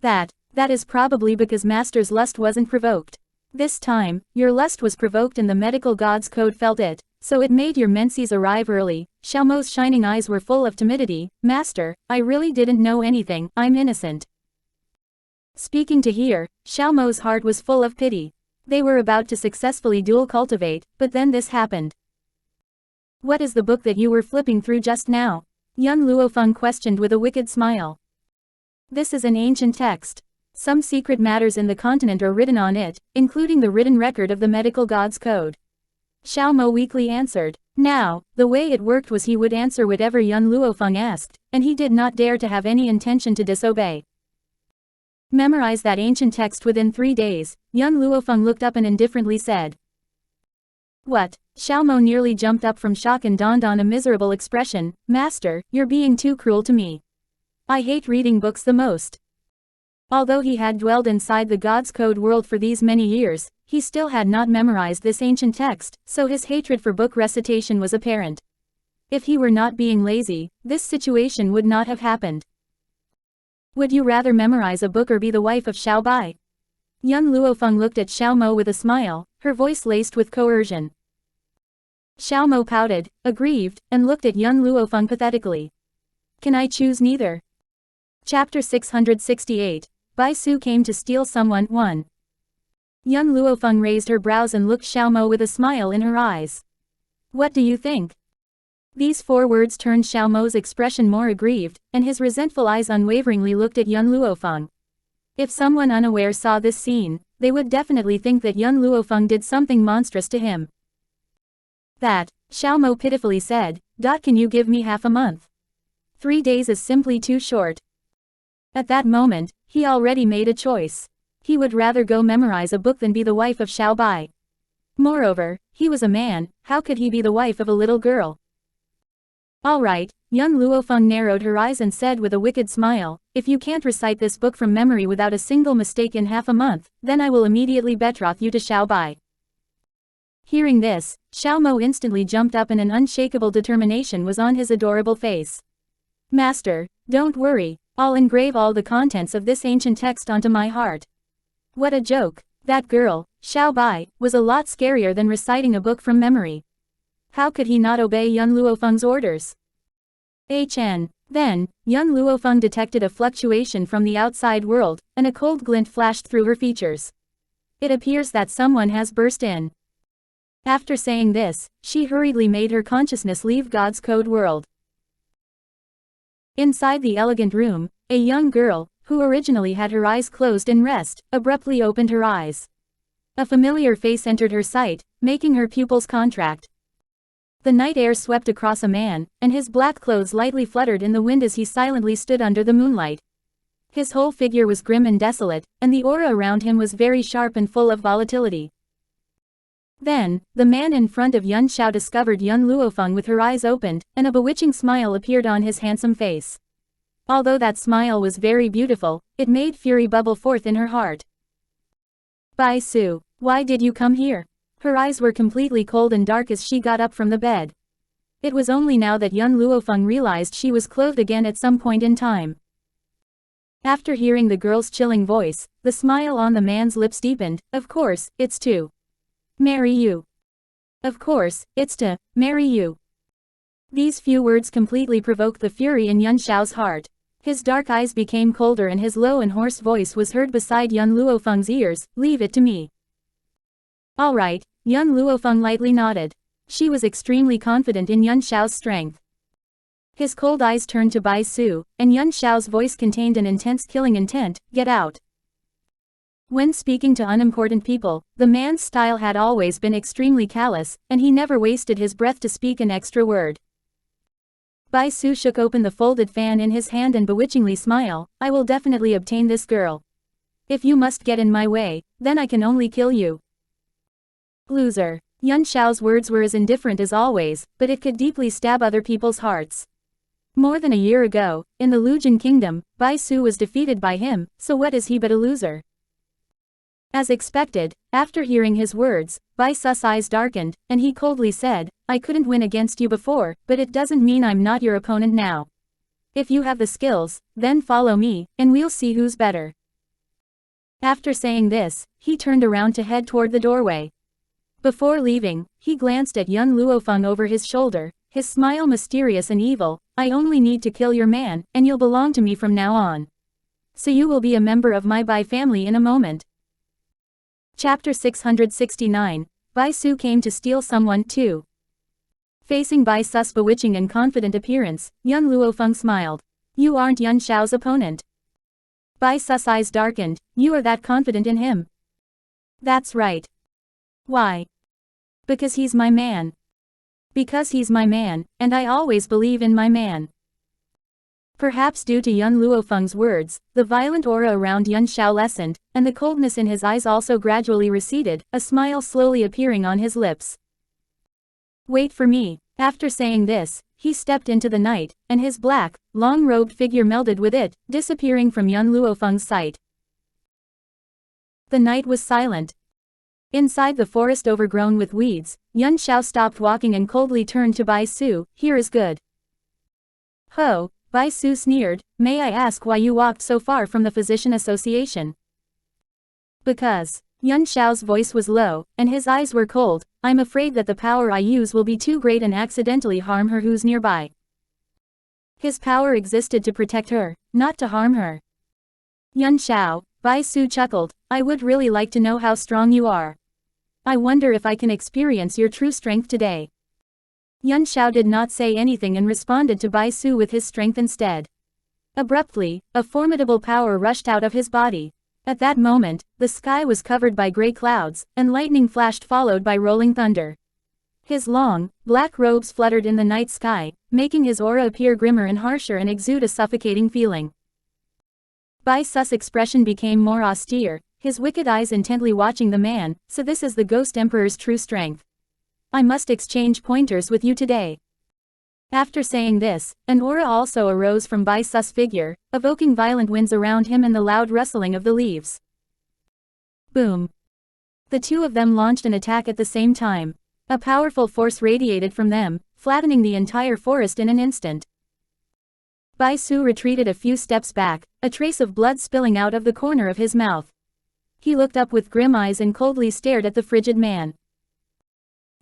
That is probably because Master's lust wasn't provoked. This time, your lust was provoked and the medical god's code felt it, so it made your menses arrive early. Xiao Mo's shining eyes were full of timidity. Master, I really didn't know anything, I'm innocent. Speaking to hear, Xiao Mo's heart was full of pity. They were about to successfully dual cultivate, but then this happened. What is the book that you were flipping through just now? Young Luo Feng questioned with a wicked smile. This is an ancient text. Some secret matters in the continent are written on it, including the written record of the medical god's code. Xiao Mo weakly answered. Now, the way it worked was he would answer whatever Young Luo Feng asked, and he did not dare to have any intention to disobey. Memorize that ancient text within 3 days, Young Luo Feng looked up and indifferently said. What? Xiao Mo nearly jumped up from shock and donned on a miserable expression. Master, you're being too cruel to me. I hate reading books the most. Although he had dwelled inside the God's Code world for these many years, he still had not memorized this ancient text, so his hatred for book recitation was apparent. If he were not being lazy, this situation would not have happened. Would you rather memorize a book or be the wife of Xiao Bai? Young Luo Feng looked at Xiao Mo with a smile, her voice laced with coercion. Xiao Mo pouted, aggrieved, and looked at Young Luo Feng pathetically. Can I choose neither? Chapter 668. Bai Su came to steal someone. 1. Young Luo Feng raised her brows and looked Xiao Mo with a smile in her eyes. What do you think? These 4 words turned Xiao Mo's expression more aggrieved, and his resentful eyes unwaveringly looked at Young Luo Feng. If someone unaware saw this scene, they would definitely think that Young Luo Feng did something monstrous to him. Xiao Mo pitifully said. Can you give me half a month? 3 days is simply too short. At that moment, he already made a choice. He would rather go memorize a book than be the wife of Xiao Bai. Moreover, he was a man, how could he be the wife of a little girl? Alright, Young Luo Feng narrowed her eyes and said with a wicked smile, if you can't recite this book from memory without a single mistake in half a month, then I will immediately betroth you to Xiao Bai. Hearing this, Xiao Mo instantly jumped up and an unshakable determination was on his adorable face. Master, don't worry, I'll engrave all the contents of this ancient text onto my heart. What a joke, that girl, Xiao Bai, was a lot scarier than reciting a book from memory. How could he not obey Young Luo Feng's orders? Then, Young Luo Feng detected a fluctuation from the outside world, and a cold glint flashed through her features. It appears that someone has burst in. After saying this, she hurriedly made her consciousness leave God's Code world. Inside the elegant room, a young girl, who originally had her eyes closed in rest, abruptly opened her eyes. A familiar face entered her sight, making her pupils contract. The night air swept across a man, and his black clothes lightly fluttered in the wind as he silently stood under the moonlight. His whole figure was grim and desolate, and the aura around him was very sharp and full of volatility. Then, the man in front of Yun Xiao discovered Young Luo Feng with her eyes opened, and a bewitching smile appeared on his handsome face. Although that smile was very beautiful, it made fury bubble forth in her heart. Bai Su, why did you come here? Her eyes were completely cold and dark as she got up from the bed. It was only now that Young Luo Feng realized she was clothed again at some point in time. After hearing the girl's chilling voice, the smile on the man's lips deepened. Of course, it's to marry you. Of course, it's to marry you. These few words completely provoked the fury in Yun Xiao's heart. His dark eyes became colder and his low and hoarse voice was heard beside young Luo Feng's ears, "Leave it to me." "All right," young Luo Feng lightly nodded. She was extremely confident in Yuan Xiao's strength. His cold eyes turned to Bai Su, and Yuan Xiao's voice contained an intense killing intent, "Get out." When speaking to unimportant people, the man's style had always been extremely callous, and he never wasted his breath to speak an extra word. Bai Su shook open the folded fan in his hand and bewitchingly smiled, "I will definitely obtain this girl. If you must get in my way, then I can only kill you." Loser. Yuan Xiao's words were as indifferent as always, but it could deeply stab other people's hearts. More than a year ago, in the Lujin kingdom, Bai Su was defeated by him, so what is he but a loser? As expected, after hearing his words, Bai Su's eyes darkened, and he coldly said, "I couldn't win against you before, but it doesn't mean I'm not your opponent now. If you have the skills, then follow me, and we'll see who's better." After saying this, he turned around to head toward the doorway. Before leaving, he glanced at young Luo Feng over his shoulder, his smile mysterious and evil, "I only need to kill your man, and you'll belong to me from now on. So you will be a member of my Bai family in a moment." Chapter 669, Bai Su came to steal someone too. Facing Bai Su's bewitching and confident appearance, young Luo Feng smiled. "You aren't Yuan Xiao's opponent." Bai Su's eyes darkened, "You are that confident in him?" "That's right." "Why?" "Because he's my man." "Because he's my man, and I always believe in my man." Perhaps due to Yuan Luo Feng's words, the violent aura around Yuan Xiao lessened, and the coldness in his eyes also gradually receded, a smile slowly appearing on his lips. "Wait for me." After saying this, he stepped into the night, and his black, long-robed figure melded with it, disappearing from Yuan Luo Feng's sight. The night was silent. Inside the forest overgrown with weeds, Yuan Xiao stopped walking and coldly turned to Bai Su, "Here is good." "Ho," Bai Su sneered, "may I ask why you walked so far from the physician association?" "Because." Yuan Xiao's voice was low, and his eyes were cold, "I'm afraid that the power I use will be too great and accidentally harm her who's nearby." His power existed to protect her, not to harm her. "Yuan Xiao," Bai Su chuckled, "I would really like to know how strong you are. I wonder if I can experience your true strength today." Yuan Xiao did not say anything and responded to Bai Su with his strength instead. Abruptly, a formidable power rushed out of his body. At that moment, the sky was covered by gray clouds, and lightning flashed followed by rolling thunder. His long, black robes fluttered in the night sky, making his aura appear grimmer and harsher and exude a suffocating feeling. Bai Su's expression became more austere, his wicked eyes intently watching the man, "So this is the Ghost Emperor's true strength. I must exchange pointers with you today." After saying this, an aura also arose from Bai Su's figure, evoking violent winds around him and the loud rustling of the leaves. Boom! The two of them launched an attack at the same time. A powerful force radiated from them, flattening the entire forest in an instant. Bai Su retreated a few steps back, a trace of blood spilling out of the corner of his mouth. He looked up with grim eyes and coldly stared at the frigid man.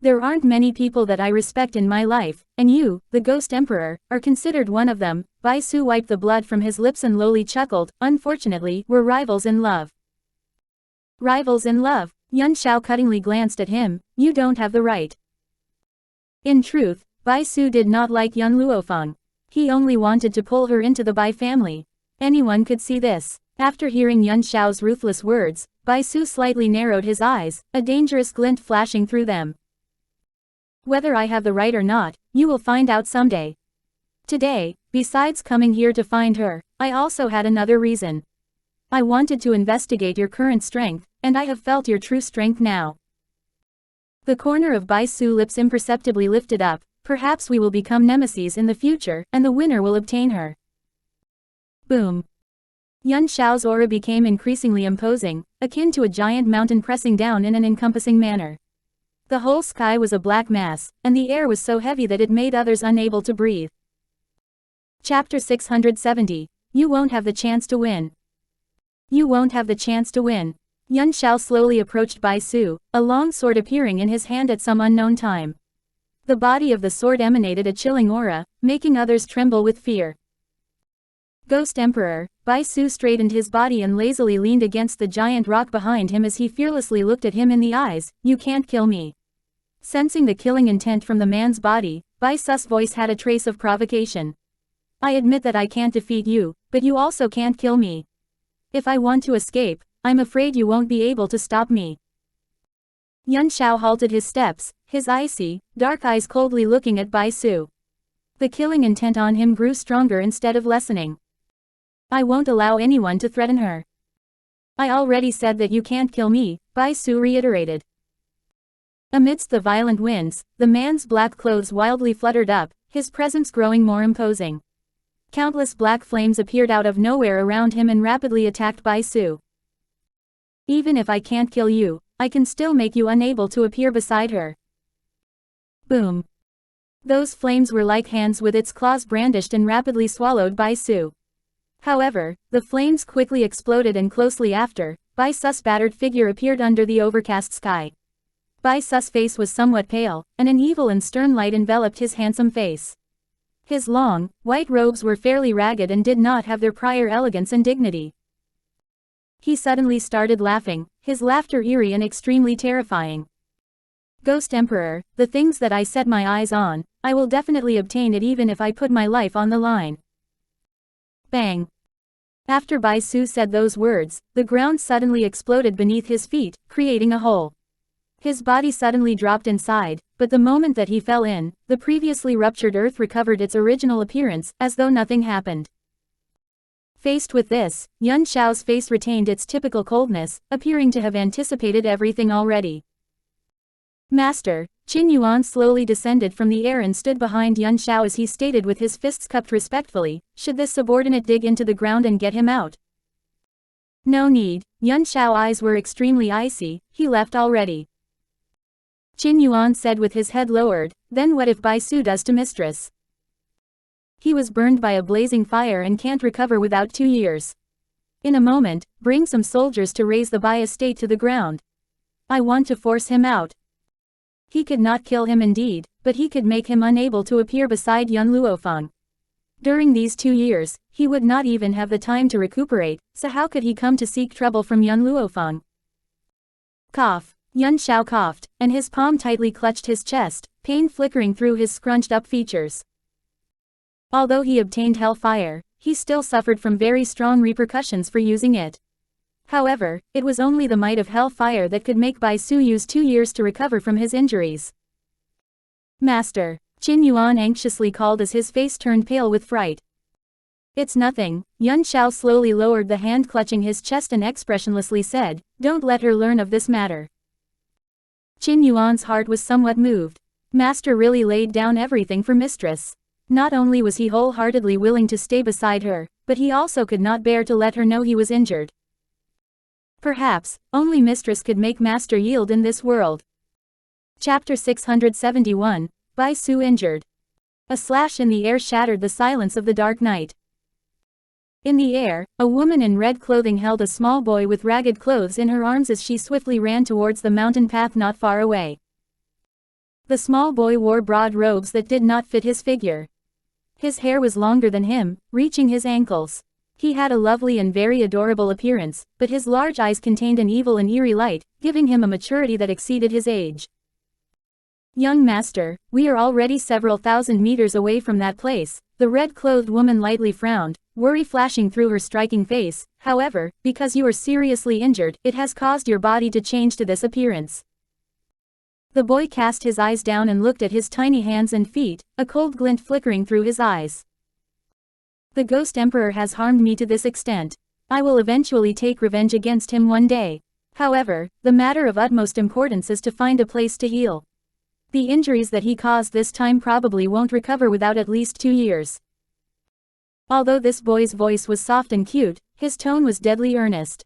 "There aren't many people that I respect in my life, and you, the Ghost Emperor, are considered one of them." Bai Su wiped the blood from his lips and lowly chuckled, "Unfortunately, we're rivals in love." "Rivals in love?" Yuan Xiao cuttingly glanced at him, "You don't have the right." In truth, Bai Su did not like Yuan Luo Feng. He only wanted to pull her into the Bai family. Anyone could see this. After hearing Yuan Xiao's ruthless words, Bai Su slightly narrowed his eyes, a dangerous glint flashing through them. "Whether I have the right or not, you will find out someday. Today, besides coming here to find her, I also had another reason. I wanted to investigate your current strength, and I have felt your true strength now." The corner of Bai Su's lips imperceptibly lifted up, "Perhaps we will become nemesis in the future, and the winner will obtain her." Boom! Yuan Xiao's aura became increasingly imposing, akin to a giant mountain pressing down in an encompassing manner. The whole sky was a black mass, and the air was so heavy that it made others unable to breathe. Chapter 670, You won't have the chance to win. You won't have the chance to win. Yuan Xiao slowly approached Bai Su, a long sword appearing in his hand at some unknown time. The body of the sword emanated a chilling aura, making others tremble with fear. Ghost Emperor. Bai Su straightened his body and lazily leaned against the giant rock behind him as he fearlessly looked at him in the eyes. You can't kill me. Sensing the killing intent from the man's body, Bai Su's voice had a trace of provocation. I admit that I can't defeat you, but you also can't kill me. If I want to escape, I'm afraid you won't be able to stop me. Yuan Shao halted his steps, his icy, dark eyes coldly looking at Bai Su. The killing intent on him grew stronger instead of lessening. I won't allow anyone to threaten her. I already said that you can't kill me, Bai Su reiterated. Amidst the violent winds, the man's black clothes wildly fluttered up, his presence growing more imposing. Countless black flames appeared out of nowhere around him and rapidly attacked Bai Su. Even if I can't kill you, I can still make you unable to appear beside her. Boom. Those flames were like hands with its claws brandished and rapidly swallowed Bai Su. However, the flames quickly exploded and closely after, Bai Su's battered figure appeared under the overcast sky. Bai Su's face was somewhat pale, and an evil and stern light enveloped his handsome face. His long, white robes were fairly ragged and did not have their prior elegance and dignity. He suddenly started laughing, his laughter eerie and extremely terrifying. Ghost Emperor, the things that I set my eyes on, I will definitely obtain it even if I put my life on the line. Bang. After Bai Su said those words, the ground suddenly exploded beneath his feet, creating a hole. His body suddenly dropped inside, but the moment that he fell in, the previously ruptured earth recovered its original appearance, as though nothing happened. Faced with this, Yuan Shao's face retained its typical coldness, appearing to have anticipated everything already. Master, Qin Yuan slowly descended from the air and stood behind Yuan Shao as he stated with his fists cupped respectfully, should this subordinate dig into the ground and get him out? No need, Yuan Shao's eyes were extremely icy, he left already. Qin Yuan said with his head lowered, then what if Bai Su does to mistress? He was burned by a blazing fire and can't recover without 2 years. In a moment, bring some soldiers to raise the Bai estate to the ground. I want to force him out. He could not kill him indeed, but he could make him unable to appear beside young Luo Feng. During these 2 years, he would not even have the time to recuperate, so how could he come to seek trouble from young Luo Feng? Cough. Yuan Shao coughed, and his palm tightly clutched his chest, pain flickering through his scrunched-up features. Although he obtained hellfire, he still suffered from very strong repercussions for using it. However, it was only the might of hellfire that could make Bai Su use 2 years to recover from his injuries. Master, Qin Yuan anxiously called as his face turned pale with fright. It's nothing, Yuan Shao slowly lowered the hand clutching his chest and expressionlessly said, don't let her learn of this matter. Qin Yuan's heart was somewhat moved. Master really laid down everything for mistress. Not only was he wholeheartedly willing to stay beside her, but he also could not bear to let her know he was injured. Perhaps, only mistress could make master yield in this world. Chapter 671, Bai Su injured. A slash in the air shattered the silence of the dark night. In the air, a woman in red clothing held a small boy with ragged clothes in her arms as she swiftly ran towards the mountain path not far away. The small boy wore broad robes that did not fit his figure. His hair was longer than him, reaching his ankles. He had a lovely and very adorable appearance, but his large eyes contained an evil and eerie light, giving him a maturity that exceeded his age. Young master, we are already several thousand meters away from that place, the red-clothed woman lightly frowned, worry flashing through her striking face. However, because you are seriously injured, it has caused your body to change to this appearance. The boy cast his eyes down and looked at his tiny hands and feet, a cold glint flickering through his eyes. The Ghost Emperor has harmed me to this extent. I will eventually take revenge against him one day. However, the matter of utmost importance is to find a place to heal. The injuries that he caused this time probably won't recover without at least 2 years. Although this boy's voice was soft and cute, his tone was deadly earnest.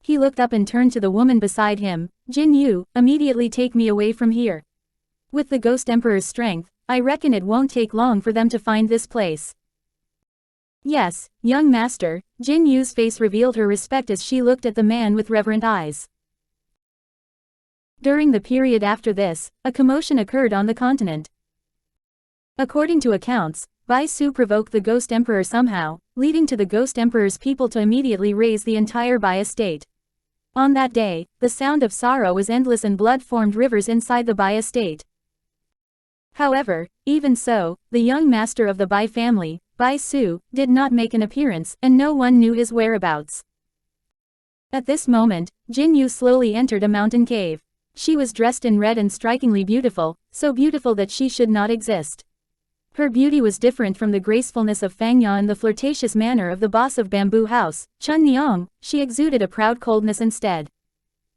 He looked up and turned to the woman beside him. Jin Yu, immediately take me away from here. With the Ghost Emperor's strength, I reckon it won't take long for them to find this place. Yes, young master, Jin Yu's face revealed her respect as she looked at the man with reverent eyes. During the period after this, a commotion occurred on the continent. According to accounts, Bai Su provoked the Ghost Emperor somehow, leading to the Ghost Emperor's people to immediately raise the entire Bai estate. On that day, the sound of sorrow was endless and blood formed rivers inside the Bai estate. However, even so, the young master of the Bai family, Bai Su, did not make an appearance, and no one knew his whereabouts. At this moment, Jin Yu slowly entered a mountain cave. She was dressed in red and strikingly beautiful, so beautiful that she should not exist. Her beauty was different from the gracefulness of Fang Ya and the flirtatious manner of the boss of Bamboo House, Chun Niang. She exuded a proud coldness instead.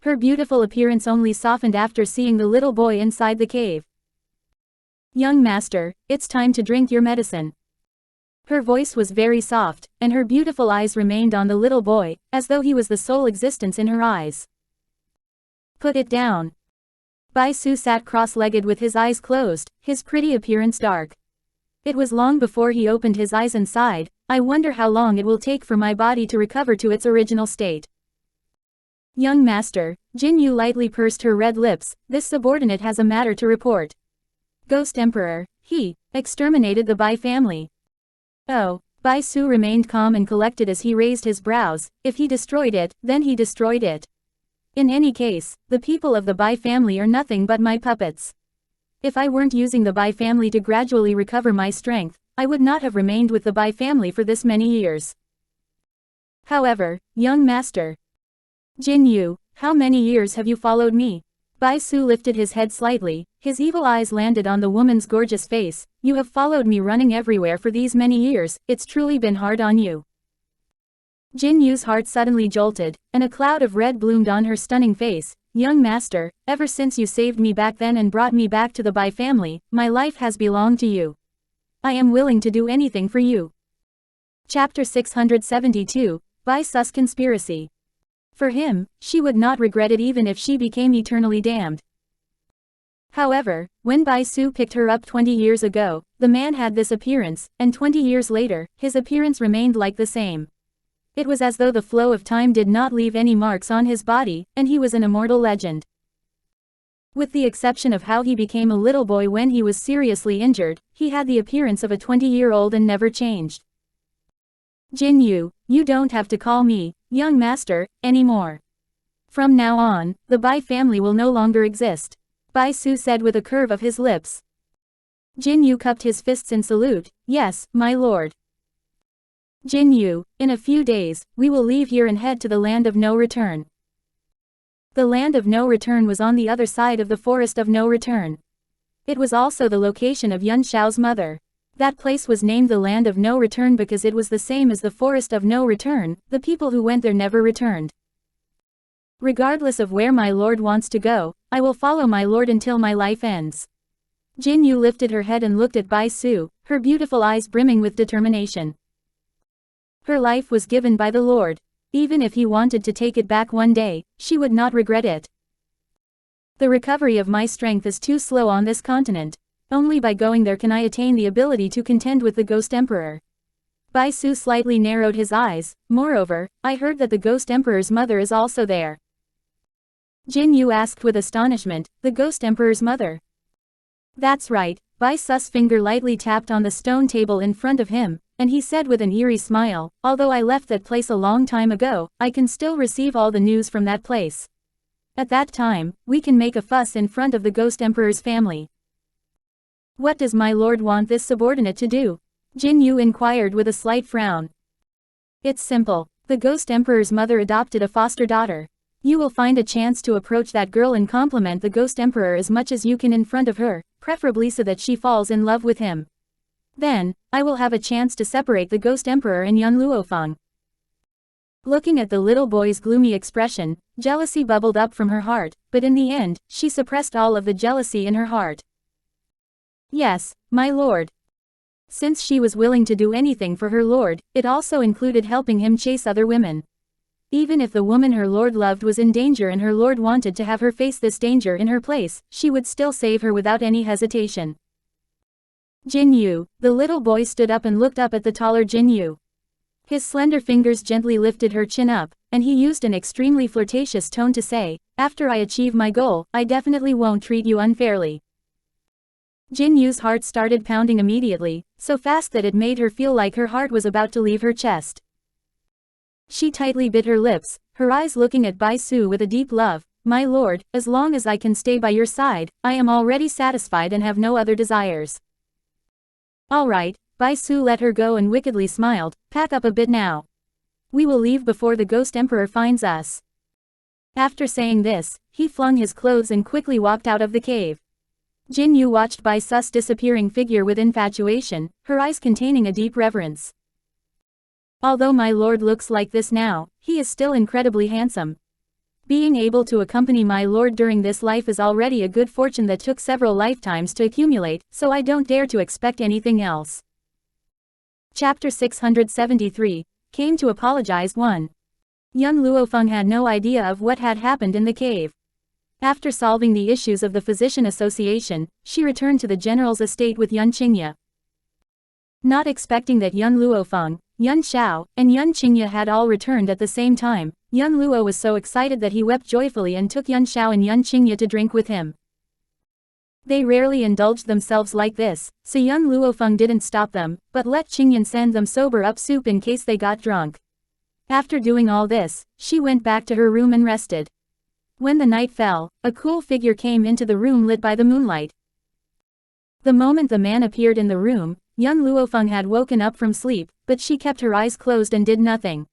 Her beautiful appearance only softened after seeing the little boy inside the cave. "Young master, it's time to drink your medicine." Her voice was very soft, and her beautiful eyes remained on the little boy, as though he was the sole existence in her eyes. "Put it down." Bai Su sat cross-legged with his eyes closed, his pretty appearance dark. It was long before he opened his eyes and sighed, "I wonder how long it will take for my body to recover to its original state." "Young master," Jin Yu lightly pursed her red lips, "this subordinate has a matter to report. Ghost Emperor, he exterminated the Bai family." "Oh." Bai Su remained calm and collected as he raised his brows. "If he destroyed it, then he destroyed it. In any case, the people of the Bai family are nothing but my puppets. If I weren't using the Bai family to gradually recover my strength, I would not have remained with the Bai family for this many years. However, young master." "Jin Yu, how many years have you followed me?" Bai Su lifted his head slightly, his evil eyes landed on the woman's gorgeous face. "You have followed me running everywhere for these many years, it's truly been hard on you." Jin Yu's heart suddenly jolted, and a cloud of red bloomed on her stunning face. "Young master, ever since you saved me back then and brought me back to the Bai family, my life has belonged to you. I am willing to do anything for you." Chapter 672, Bai Su's Conspiracy. For him, she would not regret it even if she became eternally damned. However, when Bai Su picked her up 20 years ago, the man had this appearance, and 20 years later, his appearance remained like the same. It was as though the flow of time did not leave any marks on his body, and he was an immortal legend. With the exception of how he became a little boy when he was seriously injured, he had the appearance of a 20-year-old and never changed. "Jin Yu, you don't have to call me young master anymore. From now on, the Bai family will no longer exist," Bai Su said with a curve of his lips. Jin Yu cupped his fists in salute. "Yes, my lord." "Jin Yu, in a few days, we will leave here and head to the land of no return." The land of no return was on the other side of the forest of no return. It was also the location of Yun Xiao's mother. That place was named the land of no return because it was the same as the forest of no return. The people who went there never returned. "Regardless of where my lord wants to go, I will follow my lord until my life ends." Jin Yu lifted her head and looked at Bai Su, her beautiful eyes brimming with determination. Her life was given by the Lord. Even if he wanted to take it back one day, she would not regret it. "The recovery of my strength is too slow on this continent. Only by going there can I attain the ability to contend with the Ghost Emperor." Bai Su slightly narrowed his eyes. "Moreover, I heard that the Ghost Emperor's mother is also there." Jin Yu asked with astonishment, "The Ghost Emperor's mother?" "That's right." Bai Su's finger lightly tapped on the stone table in front of him, and he said with an eerie smile, "Although I left that place a long time ago, I can still receive all the news from that place. At that time, we can make a fuss in front of the Ghost Emperor's family." "What does my lord want this subordinate to do?" Jin Yu inquired with a slight frown. "It's simple. The Ghost Emperor's mother adopted a foster daughter. You will find a chance to approach that girl and compliment the Ghost Emperor as much as you can in front of her, preferably so that she falls in love with him. Then, I will have a chance to separate the Ghost Emperor and young Luo Feng." Looking at the little boy's gloomy expression, jealousy bubbled up from her heart, but in the end, she suppressed all of the jealousy in her heart. "Yes, my lord." Since she was willing to do anything for her lord, it also included helping him chase other women. Even if the woman her lord loved was in danger and her lord wanted to have her face this danger in her place, she would still save her without any hesitation. "Jin Yu." The little boy stood up and looked up at the taller Jin Yu. His slender fingers gently lifted her chin up, and he used an extremely flirtatious tone to say, "After I achieve my goal, I definitely won't treat you unfairly." Jin Yu's heart started pounding immediately. so fast that it made her feel like her heart was about to leave her chest. She tightly bit her lips, her eyes looking at Bai Su with a deep love. "My lord, as long as I can stay by your side, I am already satisfied and have no other desires." "All right," Bai Su let her go and wickedly smiled. "Pack up a bit now. We will leave before the Ghost Emperor finds us." After saying this, he flung his clothes and quickly walked out of the cave. Jin Yu watched Bai Su's disappearing figure with infatuation, her eyes containing a deep reverence. Although my lord looks like this now, he is still incredibly handsome. Being able to accompany my lord during this life is already a good fortune that took several lifetimes to accumulate, so I don't dare to expect anything else. Chapter 673, Came to Apologize 1. Young Luo Feng had no idea of what had happened in the cave. After solving the issues of the Physician Association, she returned to the general's estate with Yun Qingye. Not expecting that Yun Luo Feng, Yun Xiao, and Yun Qingye had all returned at the same time, Yun Luo was so excited that he wept joyfully and took Yun Xiao and Yun Qingye to drink with him. They rarely indulged themselves like this, so Yun Luo Feng didn't stop them, but let Qingyan send them sober-up soup in case they got drunk. After doing all this, she went back to her room and rested. When the night fell, a cool figure came into the room lit by the moonlight. The moment the man appeared in the room, Yun Luo Feng had woken up from sleep, but she kept her eyes closed and did nothing.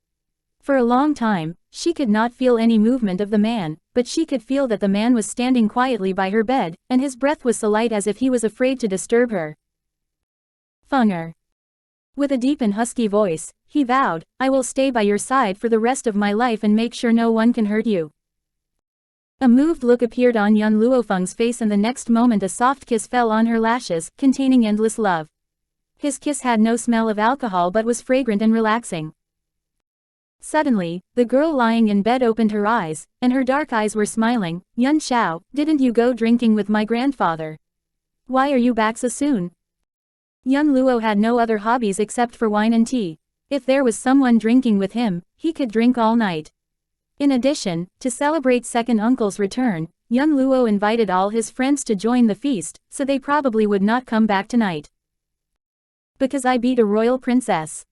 For a long time, she could not feel any movement of the man, but she could feel that the man was standing quietly by her bed, and his breath was so light as if he was afraid to disturb her. "Fenger." With a deep and husky voice, he vowed, "I will stay by your side for the rest of my life and make sure no one can hurt you." A moved look appeared on Yun Luo Feng's face, and the next moment a soft kiss fell on her lashes, containing endless love. His kiss had no smell of alcohol but was fragrant and relaxing. Suddenly, the girl lying in bed opened her eyes, and her dark eyes were smiling. "Yun Xiao, didn't you go drinking with my grandfather? Why are you back so soon?" Yun Luo had no other hobbies except for wine and tea. If there was someone drinking with him, he could drink all night. In addition, to celebrate second uncle's return, Yun Luo invited all his friends to join the feast, so they probably would not come back tonight. "Because I beat a royal princess."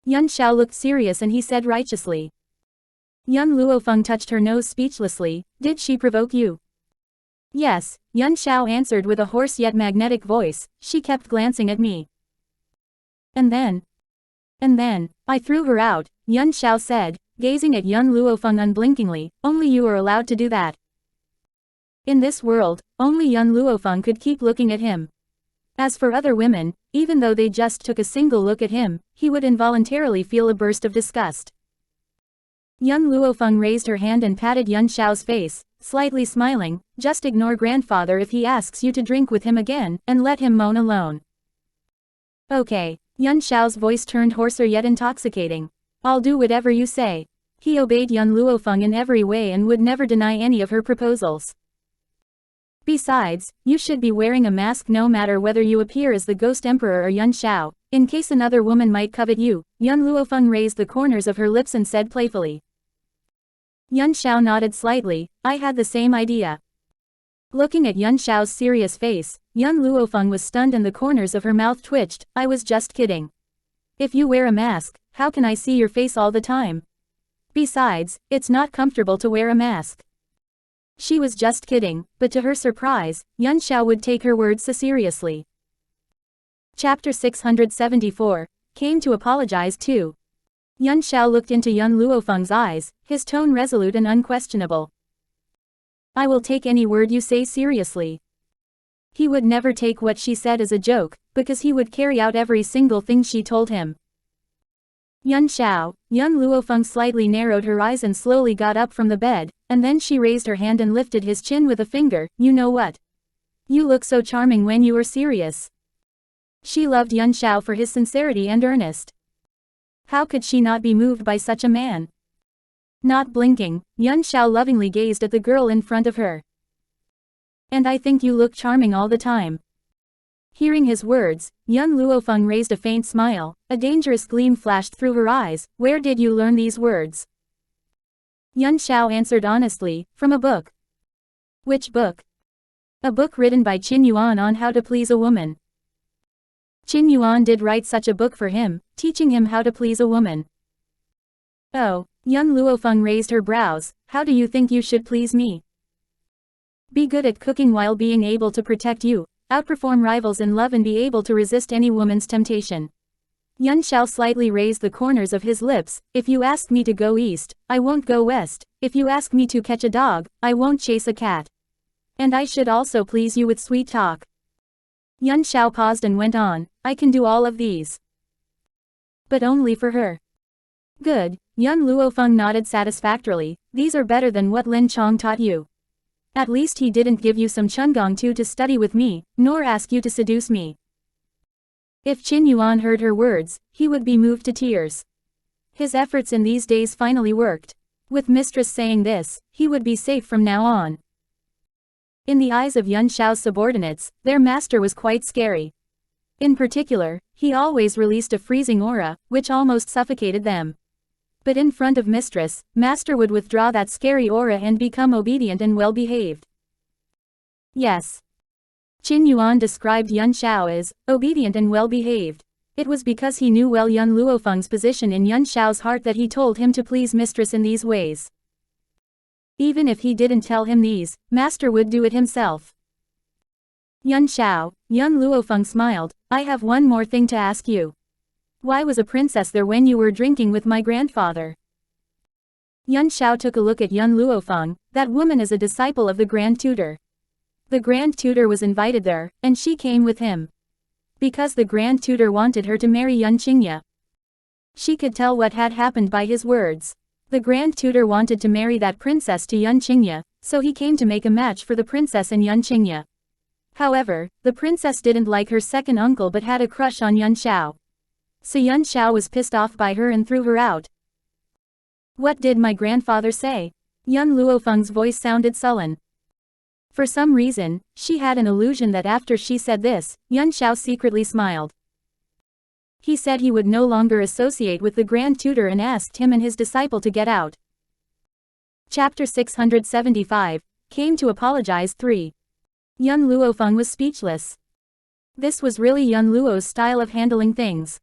Yun Xiao looked serious and he said righteously. Yun Luo Feng touched her nose speechlessly. "Did she provoke you?" "Yes," Yun Xiao answered with a hoarse yet magnetic voice. "She kept glancing at me. And then, I threw her out," Yun Xiao said, gazing at Yun Luo Feng unblinkingly. "Only you are allowed to do that." In this world, only Yun Luo Feng could keep looking at him. As for other women, even though they just took a single look at him, he would involuntarily feel a burst of disgust. Yun Luo Feng raised her hand and patted Yun Xiao's face, slightly smiling. "Just ignore grandfather if he asks you to drink with him again, and let him moan alone." "Okay." Yun Xiao's voice turned hoarser yet intoxicating. "I'll do whatever you say." He obeyed Yun Luo Feng in every way and would never deny any of her proposals. "Besides, you should be wearing a mask no matter whether you appear as the Ghost Emperor or Yun Xiao, in case another woman might covet you." Yun Luo Feng raised the corners of her lips and said playfully. Yun Xiao nodded slightly. "I had the same idea." Looking at Yun Xiao's serious face, Yun Luo Feng was stunned and the corners of her mouth twitched. "I was just kidding. If you wear a mask, how can I see your face all the time? Besides, it's not comfortable to wear a mask." She was just kidding, but to her surprise, Yun Xiao would take her words so seriously. Chapter 674, Came to Apologize 2. Yun Xiao looked into Yun Luo Feng's eyes, his tone resolute and unquestionable. "I will take any word you say seriously." He would never take what she said as a joke, because he would carry out every single thing she told him. "Yun Xiao." Yun Luo Feng slightly narrowed her eyes and slowly got up from the bed, and then she raised her hand and lifted his chin with a finger. "You know what? You look so charming when you are serious." She loved Yun Xiao for his sincerity and earnest. How could she not be moved by such a man? Not blinking, Yun Xiao lovingly gazed at the girl in front of her. "And I think you look charming all the time." Hearing his words, Yun Luo Feng raised a faint smile. A dangerous gleam flashed through her eyes. "Where did you learn these words?" Yun Xiao answered honestly, "From a book." "Which book?" "A book written by Qin Yuan on how to please a woman." Qin Yuan did write such a book for him, teaching him how to please a woman. Oh, young Luo Feng raised her brows, how do you think you should please me? Be good at cooking while being able to protect you, outperform rivals in love and be able to resist any woman's temptation. Yuan Shao slightly raised the corners of his lips, if you ask me to go east, I won't go west, if you ask me to catch a dog, I won't chase a cat. And I should also please you with sweet talk. Yuan Shao paused and went on, I can do all of these. But only for her. Good, young Luo Feng nodded satisfactorily, these are better than what Lin Chong taught you. At least he didn't give you some Chungong Tu to study with me, nor ask you to seduce me. If Qin Yuan heard her words, he would be moved to tears. His efforts in these days finally worked. With mistress saying this, he would be safe from now on. In the eyes of Yuan Shao's subordinates, their master was quite scary. In particular, he always released a freezing aura, which almost suffocated them. But in front of mistress, master would withdraw that scary aura and become obedient and well-behaved. Yes. Qin Yuan described Yuan Shao as obedient and well-behaved. It was because he knew well Yuan Luo Feng's position in Yuan Shao's heart that he told him to please mistress in these ways. Even if he didn't tell him these, master would do it himself. Yuan Shao, young Luo Feng smiled, I have one more thing to ask you. Why was a princess there when you were drinking with my grandfather? Yuan Shao took a look at young Luo Feng, that woman is a disciple of the grand tutor. The grand tutor was invited there, and she came with him. Because the grand tutor wanted her to marry Yuan Qingye. She could tell what had happened by his words. The grand tutor wanted to marry that princess to Yuan Qingye, so he came to make a match for the princess and Yuan Qingye. However, the princess didn't like her second uncle but had a crush on Yuan Shao. So Yuan Shao was pissed off by her and threw her out. What did my grandfather say? Young Luo Feng's voice sounded sullen. For some reason, she had an illusion that after she said this, Yuan Shao secretly smiled. He said he would no longer associate with the grand tutor and asked him and his disciple to get out. Chapter 675, Came to Apologize 3. Young Luo Feng was speechless. This was really Young Luo's style of handling things.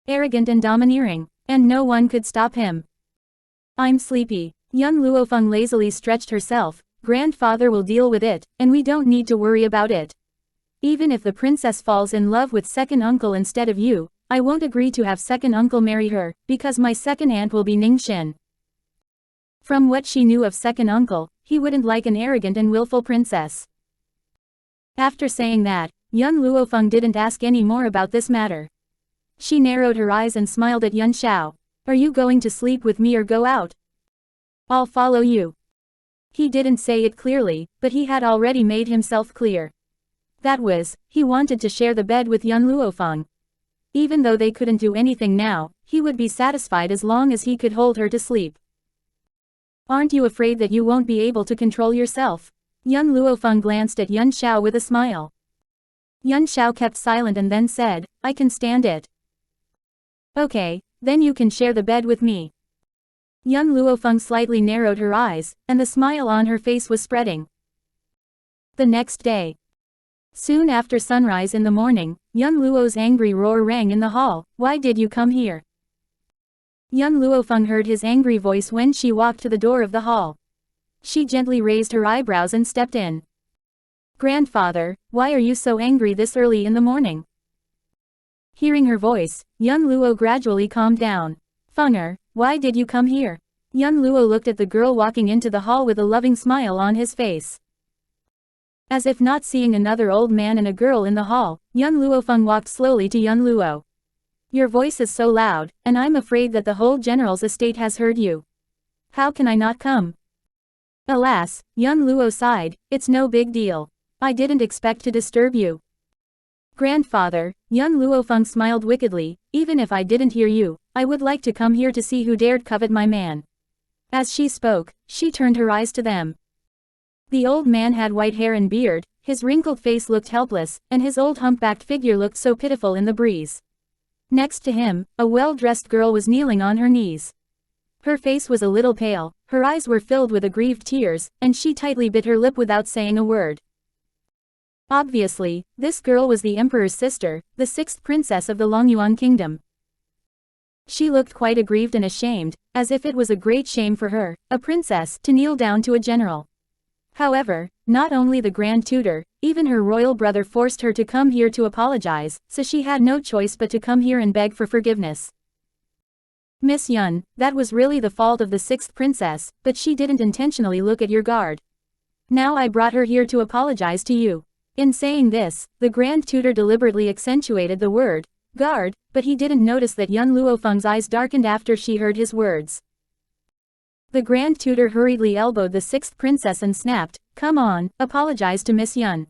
Arrogant and domineering, and no one could stop him. I'm sleepy. Young Luo Feng lazily stretched herself, grandfather will deal with it, and we don't need to worry about it. Even if the princess falls in love with second uncle instead of you, I won't agree to have second uncle marry her, because my second aunt will be Ningxin. From what she knew of second uncle, he wouldn't like an arrogant and willful princess. After saying that, young Luo Feng didn't ask any more about this matter. She narrowed her eyes and smiled at Yuan Shao. Are you going to sleep with me or go out? I'll follow you. He didn't say it clearly, but he had already made himself clear. That was, he wanted to share the bed with Yuan Luo Feng. Even though they couldn't do anything now, he would be satisfied as long as he could hold her to sleep. Aren't you afraid that you won't be able to control yourself? Young Luo Feng glanced at Yuan Shao with a smile. Yuan Shao kept silent and then said, I can stand it. Okay, then you can share the bed with me. Young Luo Feng slightly narrowed her eyes, and the smile on her face was spreading. The next day. Soon after sunrise in the morning, young Luo's angry roar rang in the hall, why did you come here? Young Luo Feng heard his angry voice when she walked to the door of the hall. She gently raised her eyebrows and stepped in. Grandfather, why are you so angry this early in the morning? Hearing her voice, young Luo gradually calmed down. Fenger, why did you come here? Young Luo looked at the girl walking into the hall with a loving smile on his face. As if not seeing another old man and a girl in the hall, young Luo Feng walked slowly to young Luo. Your voice is so loud, and I'm afraid that the whole general's estate has heard you. How can I not come? Alas, young Luo sighed, it's no big deal. I didn't expect to disturb you. Grandfather, young Luo Feng smiled wickedly, even if I didn't hear you, I would like to come here to see who dared covet my man. As she spoke, she turned her eyes to them. The old man had white hair and beard, his wrinkled face looked helpless, and his old humpbacked figure looked so pitiful in the breeze. Next to him, a well-dressed girl was kneeling on her knees. Her face was a little pale, her eyes were filled with aggrieved tears, and she tightly bit her lip without saying a word. Obviously, this girl was the emperor's sister, the sixth princess of the Longyuan kingdom. She looked quite aggrieved and ashamed, as if it was a great shame for her, a princess, to kneel down to a general. However, not only the Grand Tutor, even her royal brother forced her to come here to apologize, so she had no choice but to come here and beg for forgiveness. Miss Yun, that was really the fault of the sixth princess, but she didn't intentionally look at your guard. Now I brought her here to apologize to you. In saying this, the Grand Tutor deliberately accentuated the word, guard, but he didn't notice that young Luo Feng's eyes darkened after she heard his words. The Grand Tutor hurriedly elbowed the sixth princess and snapped, "Come on, apologize to Miss Yun."